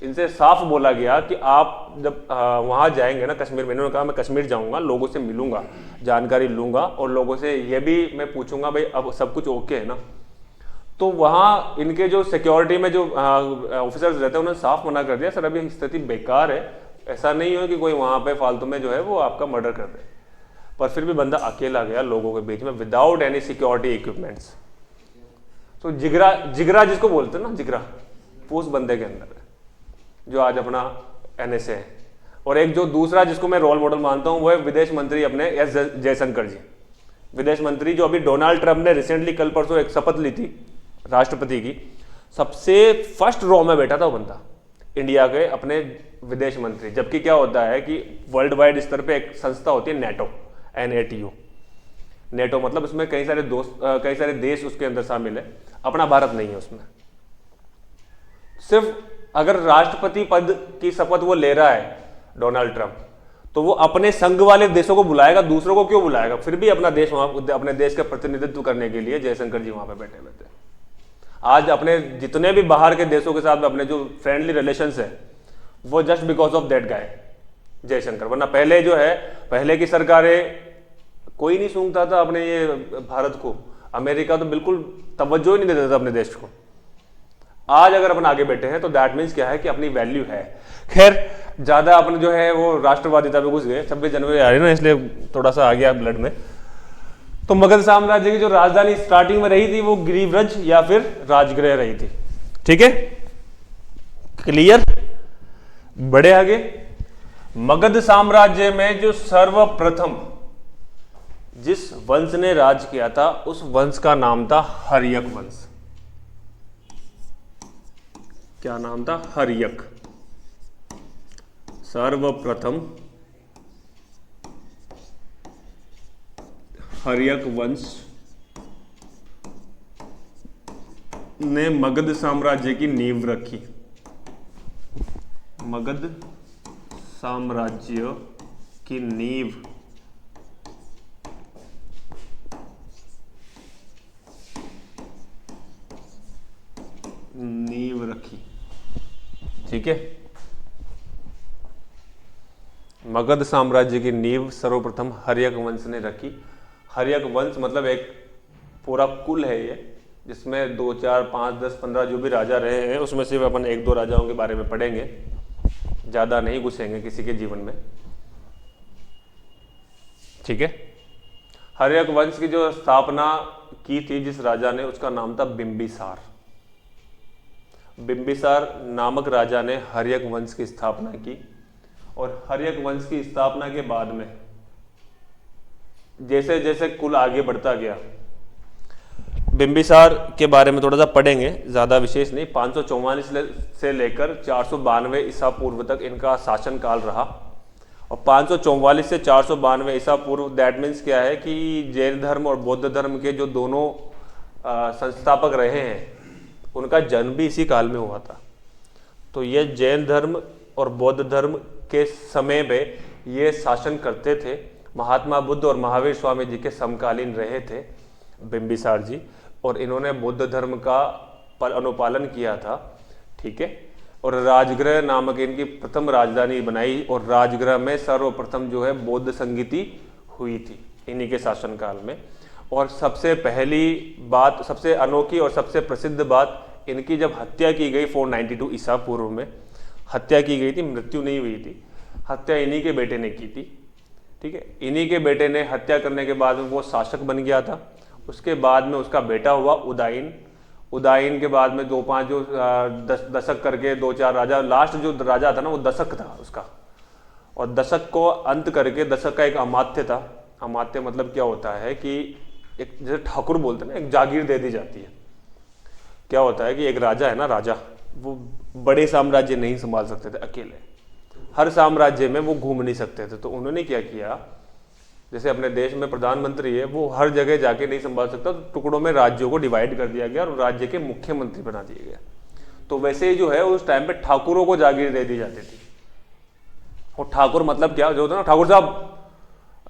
[SPEAKER 1] इनसे साफ बोला गया कि आप जब वहां जाएंगे ना कश्मीर में, इन्होंने कहा मैं कश्मीर जाऊंगा, लोगों से मिलूंगा, जानकारी लूंगा और लोगों से ये भी मैं पूछूंगा भाई अब सब कुछ ओके है ना। तो वहाँ इनके जो सिक्योरिटी में जो ऑफिसर्स रहते हैं उन्होंने साफ मना कर दिया, सर अभी स्थिति बेकार है, ऐसा नहीं हो कि कोई वहाँ पे फालतू में जो है वो आपका मर्डर कर दे। पर फिर भी बंदा अकेला गया लोगों के बीच में विदाउट एनी सिक्योरिटी इक्विपमेंट्स। तो जिगरा, जिगरा जिसको बोलते हैं ना, जिगरा वो उस बंदे के अंदर है जो आज अपना NSA है। और एक जो दूसरा जिसको मैं रोल मॉडल मानता हूँ वो है विदेश मंत्री अपने एस जयशंकर जी, विदेश मंत्री जो अभी डोनाल्ड ट्रंप ने रिसेंटली कल परसों एक शपथ ली थी राष्ट्रपति की, सबसे फर्स्ट रो में बैठा था वो बंदा इंडिया के अपने विदेश मंत्री। जबकि क्या होता है कि वर्ल्ड वाइड स्तर पे एक संस्था होती है NATO, NATO, नेटो मतलब उसमें कई सारे दोस्त कई सारे देश उसके अंदर शामिल है, अपना भारत नहीं है उसमें। सिर्फ अगर राष्ट्रपति पद की शपथ वो ले रहा है डोनाल्ड ट्रंप, तो वो अपने संघ वाले देशों को बुलाएगा, दूसरों को क्यों बुलाएगा? फिर भी अपना देश वहां, अपने देश का प्रतिनिधित्व करने के लिए जयशंकर जी वहां पे बैठे हुए थे। आज अपने जितने भी बाहर के देशों के साथ अपने जो फ्रेंडली रिलेशंस है वो just because of that guy Jaishankar. वरना पहले जो है, पहले की सरकारें कोई नहीं सूंघता था अपने ये भारत को, अमेरिका तो बिल्कुल तवज्जो ही नहीं देता था अपने देश को। आज अगर अपन आगे बैठे हैं तो दैट मीन्स क्या है कि अपनी वैल्यू है। खैर ज्यादा अपन जो है वो राष्ट्रवादिता पे घुस गए, 26 जनवरी आ रही ना इसलिए थोड़ा सा आ गया ब्लड में। तो मगध साम्राज्य की जो राजधानी स्टार्टिंग में रही थी वो गिरिव्रज या फिर राजगृह रही थी। ठीक है, क्लियर? बड़े आगे, मगध साम्राज्य में जो सर्वप्रथम जिस वंश ने राज किया था उस वंश का नाम था हर्यक वंश। क्या नाम था? हर्यक। सर्वप्रथम हर्यक वंश ने मगध साम्राज्य की नींव रखी। मगध साम्राज्य की नींव रखी। ठीक है, मगध साम्राज्य की नींव सर्वप्रथम हर्यक वंश ने रखी। हर्यक वंश मतलब एक पूरा कुल है ये, जिसमें 2, 4, 5, 10, 15 जो भी राजा रहे हैं उसमें सिर्फ अपन 1-2 राजाओं के बारे में पढ़ेंगे, ज्यादा नहीं घुसेंगे किसी के जीवन में। ठीक है, हर्यक वंश की जो स्थापना की थी जिस राजा ने, उसका नाम था बिंबिसार। बिंबिसार नामक राजा ने हर्यक वंश की स्थापना की। और हर्यक वंश की स्थापना के बाद में जैसे जैसे कुल आगे बढ़ता गया, बिंबिसार के बारे में थोड़ा सा पढ़ेंगे, ज्यादा विशेष नहीं। 544 से लेकर 492 ईसा पूर्व तक इनका शासन काल रहा। और 544 से 492 ईसा पूर्व, दैट मीन्स क्या है कि जैन धर्म और बौद्ध धर्म के जो दोनों संस्थापक रहे हैं उनका जन्म भी इसी काल में हुआ था। तो ये जैन धर्म और बौद्ध धर्म के समय में ये शासन करते थे। महात्मा बुद्ध और महावीर स्वामी जी के समकालीन रहे थे बिंबिसार जी, और इन्होंने बौद्ध धर्म का अनुपालन किया था। ठीक है, और राजगृह नामक इनकी प्रथम राजधानी बनाई, और राजगृह में सर्वप्रथम जो है बौद्ध संगीति हुई थी इन्हीं के शासनकाल में। और सबसे पहली बात, सबसे अनोखी और सबसे प्रसिद्ध बात, इनकी जब हत्या की गई 492 ईसा पूर्व में हत्या की गई थी, मृत्यु नहीं हुई थी, हत्या इन्हीं के बेटे ने की थी। ठीक है, इन्हीं के बेटे ने हत्या करने के बाद में वो शासक बन गया था। उसके बाद में उसका बेटा हुआ उदाइन। उदाइन के बाद में 2-5 जो दशक करके 2-4 राजा, लास्ट जो राजा था ना वो दशक था उसका, और दशक को अंत करके दशक का एक अमात्य था। अमात्य मतलब क्या होता है कि एक, जैसे ठाकुर बोलते हैं ना, एक जागीर दे दी जाती है। क्या होता है कि एक राजा है ना, राजा वो बड़े साम्राज्य नहीं संभाल सकते थे अकेले, हर साम्राज्य में वो घूम नहीं सकते थे। तो उन्होंने क्या किया, जैसे अपने देश में प्रधानमंत्री है, वो हर जगह जाके नहीं संभाल सकता, तो टुकड़ों में राज्यों को डिवाइड कर दिया गया और राज्य के मुख्यमंत्री बना दिए गए। तो वैसे ही जो है उस टाइम पे ठाकुरों को जागीर दे दी जाती थी। और ठाकुर मतलब क्या, जो होता है ना,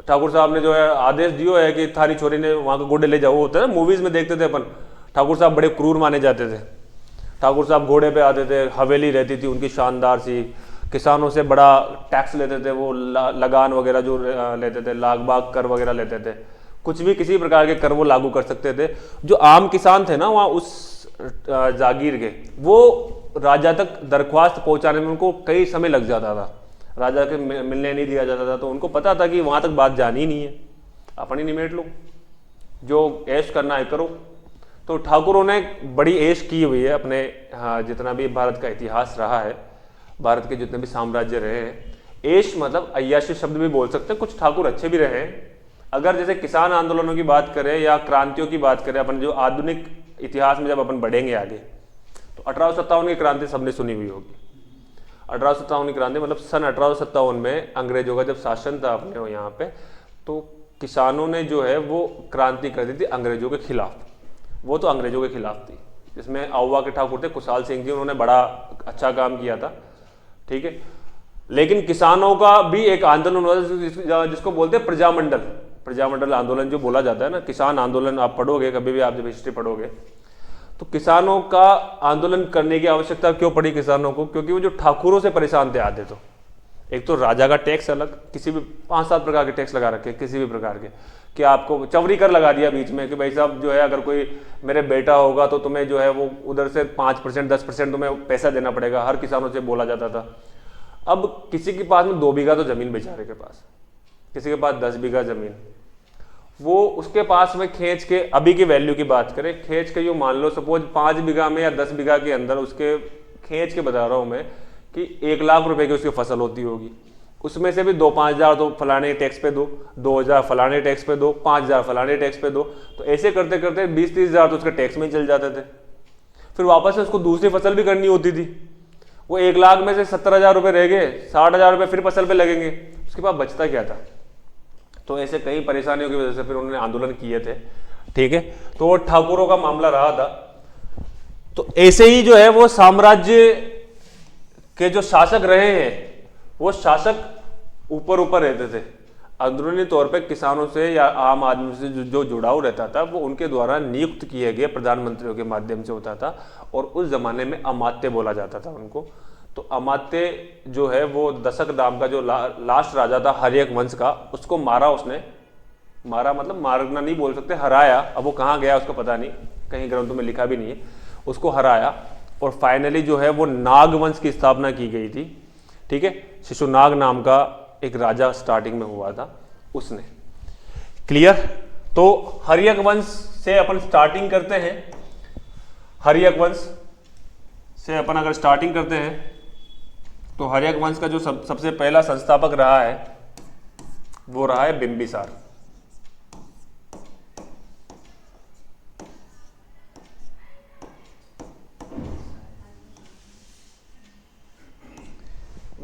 [SPEAKER 1] ठाकुर साहब ने जो है आदेश दियो है कि थारी छोरी ने वहां के घोड़े ले जाओ, होता है ना, मूवीज में देखते थे अपन, ठाकुर साहब बड़े क्रूर माने जाते थे। ठाकुर साहब घोड़े पे आते थे, हवेली रहती थी उनकी शानदार सी, किसानों से बड़ा टैक्स लेते थे वो, लगान वगैरह जो लेते थे, लाग बाग कर वगैरह लेते थे, कुछ भी किसी प्रकार के कर वो लागू कर सकते थे। जो आम किसान थे ना वहाँ उस जागीर के, वो राजा तक दरख्वास्त पहुंचाने में उनको कई समय लग जाता था, राजा के मिलने नहीं दिया जाता था। तो उनको पता था कि वहां तक बात जानी ही नहीं है, अपन ही निमेट लो, जो ऐश करना है करो। तो ठाकुरों ने बड़ी ऐश की हुई है अपने, हाँ, जितना भी भारत का इतिहास रहा है, भारत के जितने भी साम्राज्य रहे हैं, ऐश मतलब अय्याशी शब्द भी बोल सकते हैं, कुछ ठाकुर अच्छे भी रहे हैं। अगर जैसे किसान आंदोलनों की बात करें या क्रांतियों की बात करें, अपन जो आधुनिक इतिहास में जब अपन बढ़ेंगे आगे, तो 1857 की क्रांति सबने सुनी हुई होगी। 1857 की क्रांति मतलब सन 1857 में अंग्रेजों का जब शासन था अपने यहाँ पे, तो किसानों ने जो है वो क्रांति कर दी थी अंग्रेजों के खिलाफ। वो तो अंग्रेजों के खिलाफ थी, जिसमें आउवा के ठाकुर थे कुशाल सिंह जी, उन्होंने बड़ा अच्छा काम किया था, ठीक है। लेकिन किसानों का भी एक आंदोलन हुआ जिसको बोलते हैं प्रजामंडल, प्रजामंडल आंदोलन जो बोला जाता है ना, किसान आंदोलन। आप पढ़ोगे कभी भी, आप जब हिस्ट्री पढ़ोगे, तो किसानों का आंदोलन करने की आवश्यकता क्यों पड़ी किसानों को? क्योंकि वो जो ठाकुरों से परेशान थे आधे, तो एक तो राजा का टैक्स अलग, किसी भी 5-7 प्रकार के टैक्स लगा रखे किसी भी प्रकार के, कि आपको चवरी कर लगा दिया बीच में कि भाई साहब जो है अगर कोई मेरे बेटा होगा तो तुम्हें जो है वो उधर से 5% 10% तुम्हें पैसा देना पड़ेगा, हर किसानों से बोला जाता था। अब किसी के पास में 2 बीघा तो जमीन बेचारे के पास, किसी के पास 10 बीघा जमीन, वो उसके पास में खींच के, अभी की वैल्यू की बात करें, खींच के यो मान लो सपोज 5 बीघा में या 10 बीघा के अंदर उसके खींच के बता रहा हूं मैं कि 1 लाख रुपए की उसकी फसल होती होगी, उसमें से भी 2-5 हज़ार तो फलाने टैक्स पे दो, 2,000 फलाने टैक्स पे दो, 5,000 फलाने टैक्स पे दो, तो ऐसे करते करते 20-30 हज़ार तो उसके टैक्स में ही चल जाते थे। फिर वापस से उसको दूसरी फसल भी करनी होती थी, वो 1 लाख में से 70,000 रुपये रह गए, 60,000 रुपये फिर फसल पे लगेंगे, उसके पास बचता क्या था? तो ऐसे कई परेशानियों की वजह से फिर उन्होंने आंदोलन किए थे, ठीक है। तो वो ठाकुरों का मामला रहा था। तो ऐसे ही जो है वो साम्राज्य के जो शासक रहे हैं, वो शासक ऊपर ऊपर रहते थे, अंदरूनी तौर पे किसानों से या आम आदमी से जो जुड़ाव रहता था वो उनके द्वारा नियुक्त किए गए प्रधानमंत्रियों के माध्यम से होता था। और उस जमाने में अमात्य बोला जाता था उनको। तो अमात्य जो है वो दशक दाम का जो लास्ट राजा था हर्यक वंश का, उसको मारा उसने, मारा मतलब मारना नहीं बोल सकते, हराया। अब वो कहाँ गया उसका पता नहीं, कहीं ग्रंथों में लिखा भी नहीं है, उसको हराया। और फाइनली जो है वो नाग वंश की स्थापना की गई थी, ठीक है। शिशुनाग नाम का एक राजा स्टार्टिंग में हुआ था उसने। क्लियर? तो हर्यक वंश से अपन स्टार्टिंग करते हैं। हर्यक वंश से अपन अगर स्टार्टिंग करते हैं तो हर्यक वंश का जो सबसे पहला संस्थापक रहा है वो रहा है बिंबिसार।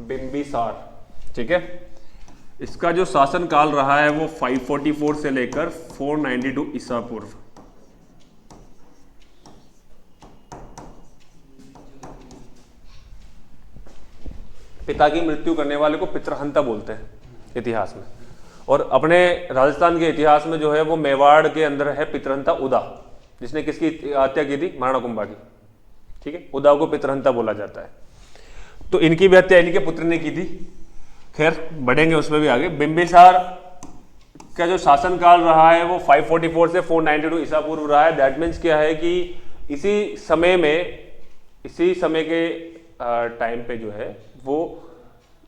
[SPEAKER 1] बिंबिसार, ठीक है। इसका जो शासन काल रहा है वो 544 से लेकर 492 ईसा पूर्व। पिता की मृत्यु करने वाले को पितृहंता बोलते हैं इतिहास में। और अपने राजस्थान के इतिहास में जो है वो मेवाड़ के अंदर है पितृहंता उदा, जिसने किसकी हत्या की थी? महाराणा कुंभा की, ठीक है। उदा को पितृहंता बोला जाता है। तो इनकी भी हत्या इनके पुत्र ने की थी। खैर बढ़ेंगे उसमें भी आगे। बिंबिसार का जो शासनकाल रहा है वो 544 से 492 ईसा पूर्व रहा है। दैट मीन्स क्या है कि इसी समय के टाइम पे जो है वो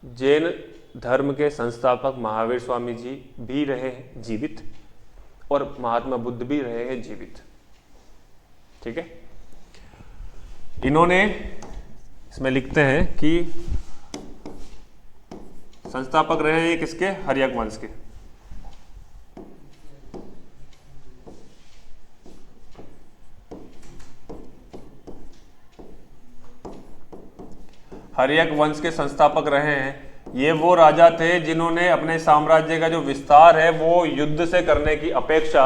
[SPEAKER 1] जैन धर्म के संस्थापक महावीर स्वामी जी भी रहे हैं जीवित, और महात्मा बुद्ध भी रहे हैं जीवित, ठीक है। इन्होंने इसमें लिखते हैं कि संस्थापक रहे हैं किसके? हर्यक वंश के। हर्यक वंश के संस्थापक रहे हैं। ये वो राजा थे जिन्होंने अपने साम्राज्य का जो विस्तार है वो युद्ध से करने की अपेक्षा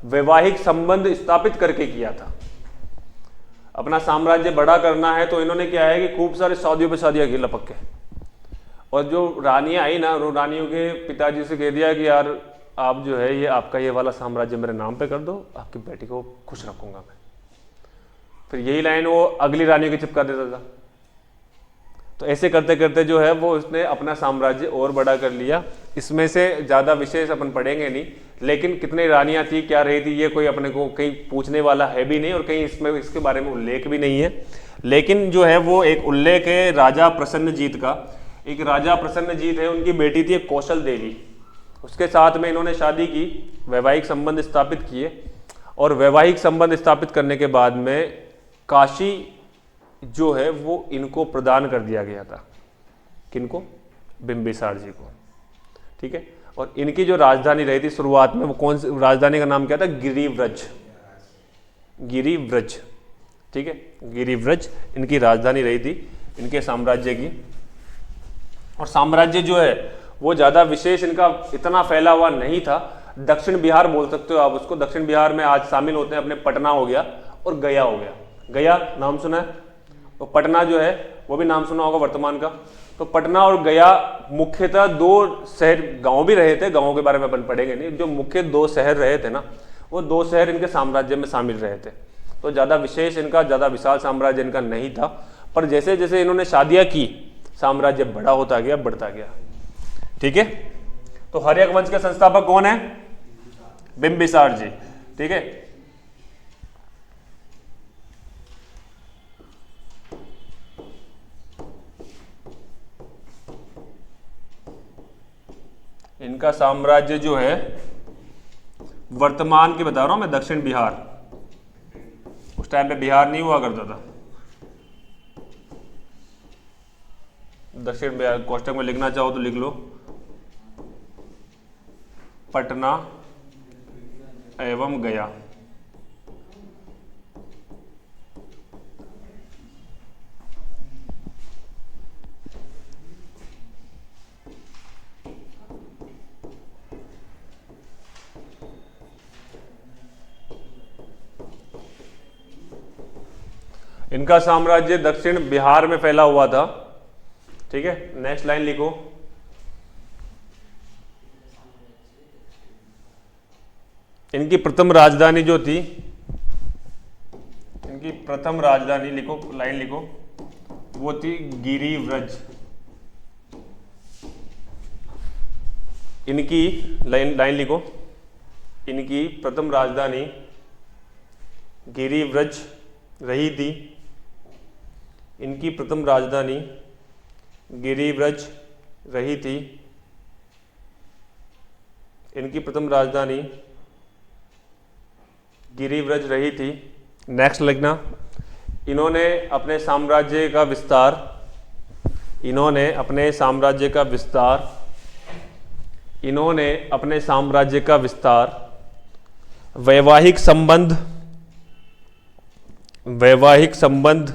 [SPEAKER 1] वैवाहिक संबंध स्थापित करके किया था। अपना साम्राज्य बड़ा करना है तो इन्होंने क्या है कि खूब सारे शादियों पे शादियां की लपक के। और जो रानियां आई ना, रानियों के पिताजी से कह दिया कि यार आप जो है ये आपका ये वाला साम्राज्य मेरे नाम पे कर दो, आपकी बेटी को खुश रखूंगा मैं। फिर यही लाइन वो अगली रानियों की चिपका देता था। तो ऐसे करते करते जो है वो उसने अपना साम्राज्य और बड़ा कर लिया। इसमें से ज़्यादा विशेष अपन पढ़ेंगे नहीं, लेकिन कितनी रानियां थी, क्या रही थी, ये कोई अपने को कहीं पूछने वाला है भी नहीं और कहीं इसमें इसके बारे में उल्लेख भी नहीं है। लेकिन जो है वो एक उल्लेख है राजा प्रसन्नजीत का। एक राजा प्रसन्नजीत है, उनकी बेटी थी कौशल देवी, उसके साथ में इन्होंने शादी की, वैवाहिक संबंध स्थापित किए। और वैवाहिक संबंध स्थापित करने के बाद में काशी जो है वो इनको प्रदान कर दिया गया था। किनको? बिंबिसार जी को। ठीक है। और इनकी जो राजधानी रही थी शुरुआत में, वो कौन सी राजधानी का नाम क्या था? गिरिव्रज। गिरिव्रज। ठीक है, गिरिव्रज इनकी राजधानी रही थी इनके साम्राज्य की। और साम्राज्य जो है वो ज़्यादा विशेष इनका इतना फैला हुआ नहीं था। दक्षिण बिहार बोल सकते हो आप उसको। दक्षिण बिहार में आज शामिल होते हैं अपने पटना हो गया और गया हो गया। गया नाम सुना है? तो पटना जो है वो भी नाम सुना होगा वर्तमान का। तो पटना और गया मुख्यतः दो शहर, गांव भी रहे थे, गांवों के बारे में अपन पढ़ेंगे नहीं, जो मुख्य दो शहर रहे थे ना, वो दो शहर इनके साम्राज्य में शामिल रहे थे। तो ज़्यादा विशेष इनका, ज़्यादा विशाल साम्राज्य इनका नहीं था। पर जैसे जैसे इन्होंने शादियाँ की, साम्राज्य बड़ा होता गया, बढ़ता गया। ठीक है। तो हर्यक वंश के संस्थापक कौन है? बिंबिसार जी। ठीक है। इनका साम्राज्य जो है वर्तमान की बता रहा हूं मैं, दक्षिण बिहार, उस टाइम पे बिहार नहीं हुआ करता था। दक्षिण बिहार कोष्टक में लिखना चाहो तो लिख लो, पटना एवं गया। इनका साम्राज्य दक्षिण बिहार में फैला हुआ था। ठीक है। नेक्स्ट लाइन लिखो। इनकी प्रथम राजधानी जो थी, इनकी प्रथम राजधानी लिखो, लाइन लिखो, वो थी गिरिव्रज। इनकी लाइन लिखो, इनकी प्रथम राजधानी गिरिव्रज रही थी। इनकी प्रथम राजधानी गिरिव्रज रही थी। इनकी प्रथम राजधानी गिरिव्रज रही थी। नेक्स्ट लिखना। इन्होंने अपने साम्राज्य का विस्तार, इन्होंने अपने साम्राज्य का विस्तार, इन्होंने अपने साम्राज्य का विस्तार वैवाहिक संबंध, वैवाहिक संबंध,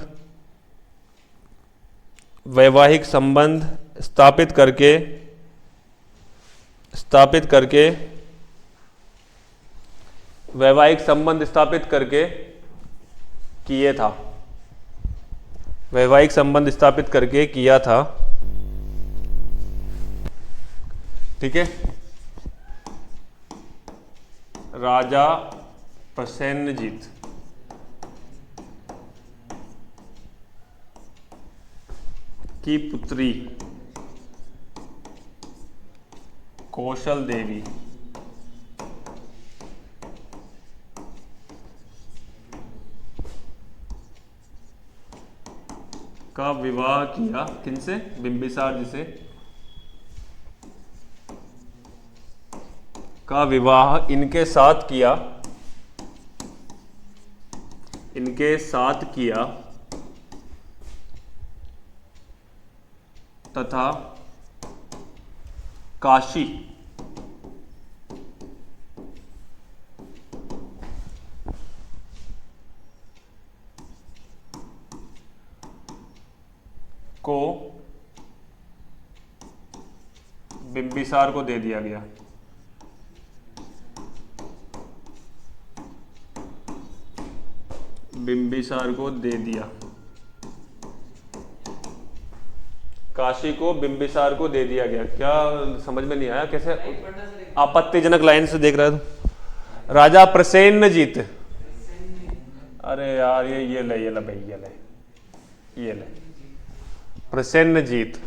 [SPEAKER 1] वैवाहिक संबंध स्थापित करके वैवाहिक संबंध स्थापित करके किए था। वैवाहिक संबंध स्थापित करके किया था। ठीक है। राजा प्रसेनजीत की पुत्री कौशल देवी का विवाह किया। किनसे? बिंबिसार जी से। का विवाह इनके साथ किया, इनके साथ किया तथा काशी को बिंबिसार को दे दिया गया। बिंबिसार को दे दिया। काशी को बिंबिसार को दे दिया गया। क्या समझ में नहीं आया? कैसे आपत्तिजनक लाइन से देख रहा था। राजा प्रसेनजीत, अरे यार ये ले भाई, ये ले प्रसेन्नजीत,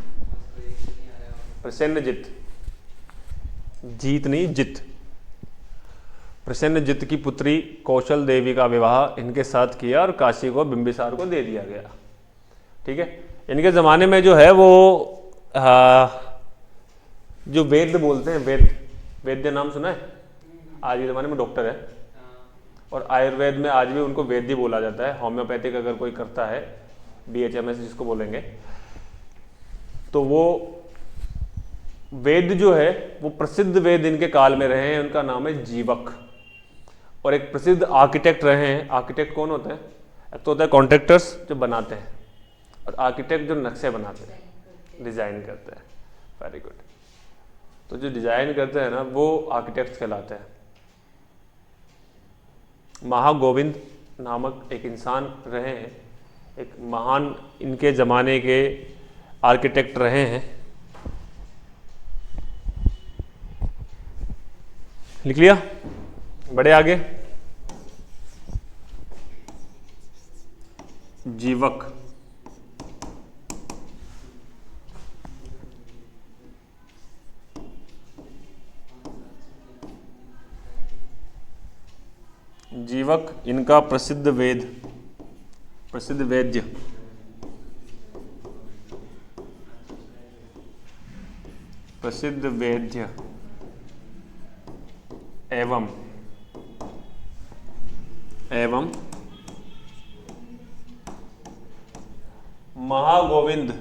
[SPEAKER 1] प्रसेन्नजित, जीत नहीं जित। प्रसेन्नजित की पुत्री कौशल देवी का विवाह इनके साथ किया और काशी को बिंबिसार को दे दिया गया। ठीक है, इनके ज़माने में जो है वो जो वेद बोलते हैं, वैद्य नाम सुना है? आज के ज़माने में डॉक्टर है, और आयुर्वेद में आज भी उनको वैद्य बोला जाता है। होम्योपैथिक अगर कोई करता है, BHMS जिसको बोलेंगे, तो वो वेद जो है वो प्रसिद्ध वेद इनके काल में रहे हैं। उनका नाम है जीवक। और एक प्रसिद्ध आर्किटेक्ट रहे हैं। आर्किटेक्ट कौन होते हैं? एक तो होता है कॉन्ट्रैक्टर्स जो बनाते हैं, और आर्किटेक्ट जो नक्शे बनाते हैं, डिज़ाइन करते हैं। Very good. तो जो डिज़ाइन करते हैं ना, वो आर्किटेक्ट्स कहलाते हैं। महागोविंद नामक एक इंसान रहे हैं, एक महान इनके ज़माने के आर्किटेक्ट रहे हैं। लिख लिया? बड़े आगे। जीवक, जीवक इनका प्रसिद्ध वेद, प्रसिद्ध वेद्य, प्रसिद्ध वेद्य एवं महागोविंद,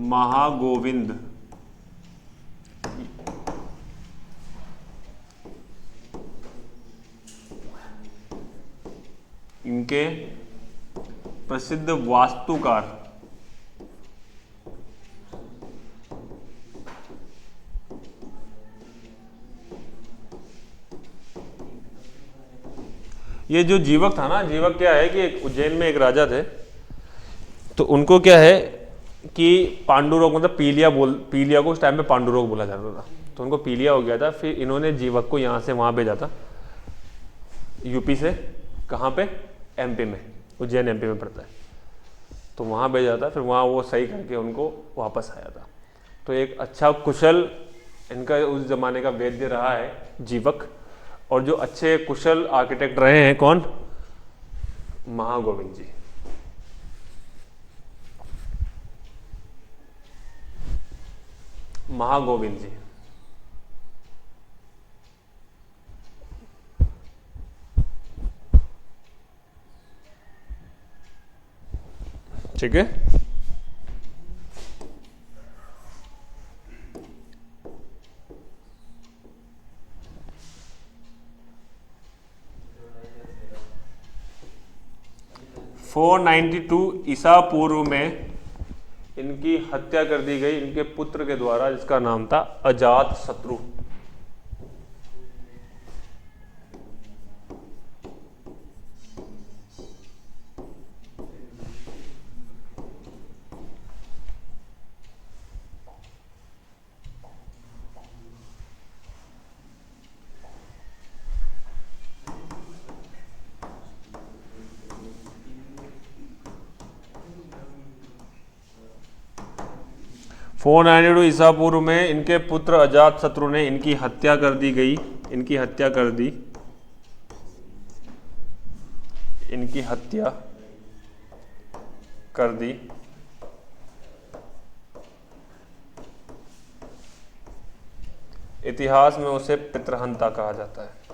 [SPEAKER 1] महागोविंद इनके प्रसिद्ध वास्तुकार, ये जो जीवक था ना, जीवक क्या है कि एक उज्जैन में एक राजा थे, तो उनको क्या है कि पांडुरोग, मतलब पीलिया को उस टाइम पे पांडुरोग बोला जाता था, तो उनको पीलिया हो गया था। फिर इन्होंने जीवक को यहाँ से वहाँ भेजा था, यूपी से, कहाँ पे? MP में, उज्जैन MP में पड़ता है, तो वहाँ भेजा था। फिर वहाँ वो सही करके उनको वापस आया था। तो एक अच्छा कुशल इनका उस जमाने का वैद्य रहा है जीवक, और जो अच्छे कुशल आर्किटेक्ट रहे हैं कौन? महागोविंद जी। महागोविंद जी। ठीक है, फोर 92 ईसा पूर्व में इनकी हत्या कर दी गई इनके पुत्र के द्वारा, जिसका नाम था अजात शत्रु। फोर 92 ईसा पूर्व में इनके पुत्र अजात शत्रु ने इनकी हत्या कर दी गई, इनकी हत्या कर दी, इनकी हत्या कर दी। इतिहास में उसे पितृहंता कहा जाता है।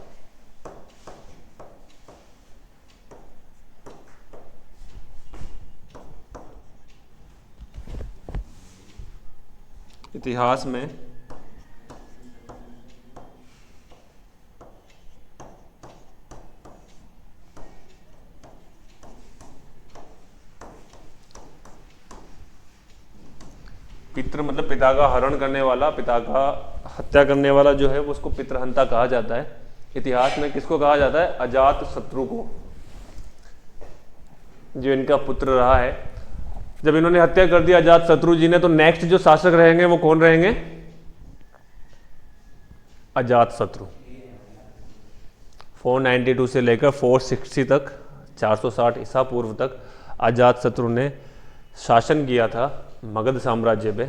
[SPEAKER 1] इतिहास में पितृ मतलब पिता का हरण करने वाला, पिता का हत्या करने वाला जो है वो उसको पितृहंता कहा जाता है। इतिहास में किसको कहा जाता है? अजात शत्रु को, जो इनका पुत्र रहा है। जब इन्होंने हत्या कर दिया अजात शत्रु जी ने, तो नेक्स्ट जो शासक रहेंगे वो कौन रहेंगे? अजात शत्रु। 492 से लेकर 460 तक, 460 ईसा पूर्व तक अजात शत्रु ने शासन किया था मगध साम्राज्य पे।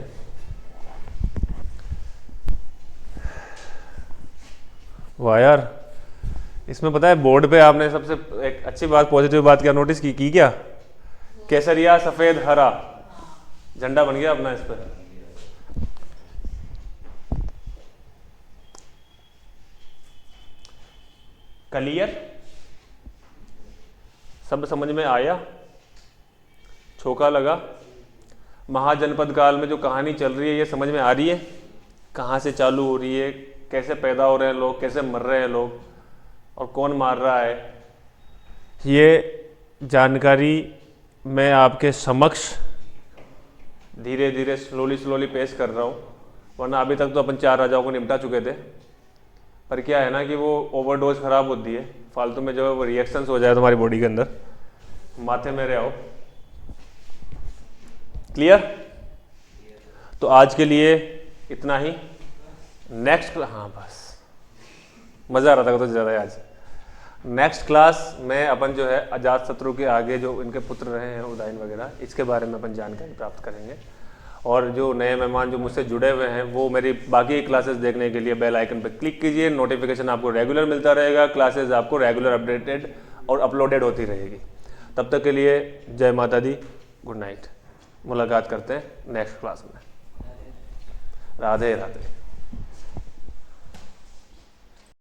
[SPEAKER 1] वाह यार, इसमें पता है बोर्ड पे आपने सबसे एक अच्छी बात, पॉजिटिव बात क्या नोटिस की क्या? केसरिया सफेद हरा झंडा बन गया अपना इस पर। क्लियर? सब समझ में आया? छोका लगा? महाजनपद काल में जो कहानी चल रही है ये समझ में आ रही है? कहाँ से चालू हो रही है, कैसे पैदा हो रहे हैं लोग, कैसे मर रहे हैं लोग, और कौन मार रहा है, ये जानकारी मैं आपके समक्ष धीरे धीरे स्लोली पेश कर रहा हूँ। वरना अभी तक तो अपन 4 राजाओं को निपटा चुके थे, पर क्या है ना कि वो ओवरडोज खराब होती है, फालतू में जो है वो रिएक्शंस हो जाए तुम्हारी बॉडी के अंदर, माथे मेरे आओ। क्लियर? तो आज के लिए इतना ही। नेक्स्ट, हाँ बस मज़ा आ रहा था तो ज़्यादा आज। नेक्स्ट क्लास में अपन जो है अजातशत्रु के आगे जो इनके पुत्र रहे हैं उदयन वगैरह, इसके बारे में अपन जानकारी प्राप्त करेंगे। और जो नए मेहमान जो मुझसे जुड़े हुए हैं वो मेरी बाकी क्लासेस देखने के लिए बेल आइकन पर क्लिक कीजिए। नोटिफिकेशन आपको रेगुलर मिलता रहेगा, क्लासेस आपको रेगुलर अपडेटेड और अपलोडेड होती रहेगी। तब तक के लिए जय माता दी, गुड नाइट। मुलाकात करते हैं नेक्स्ट क्लास में। राधे राधे।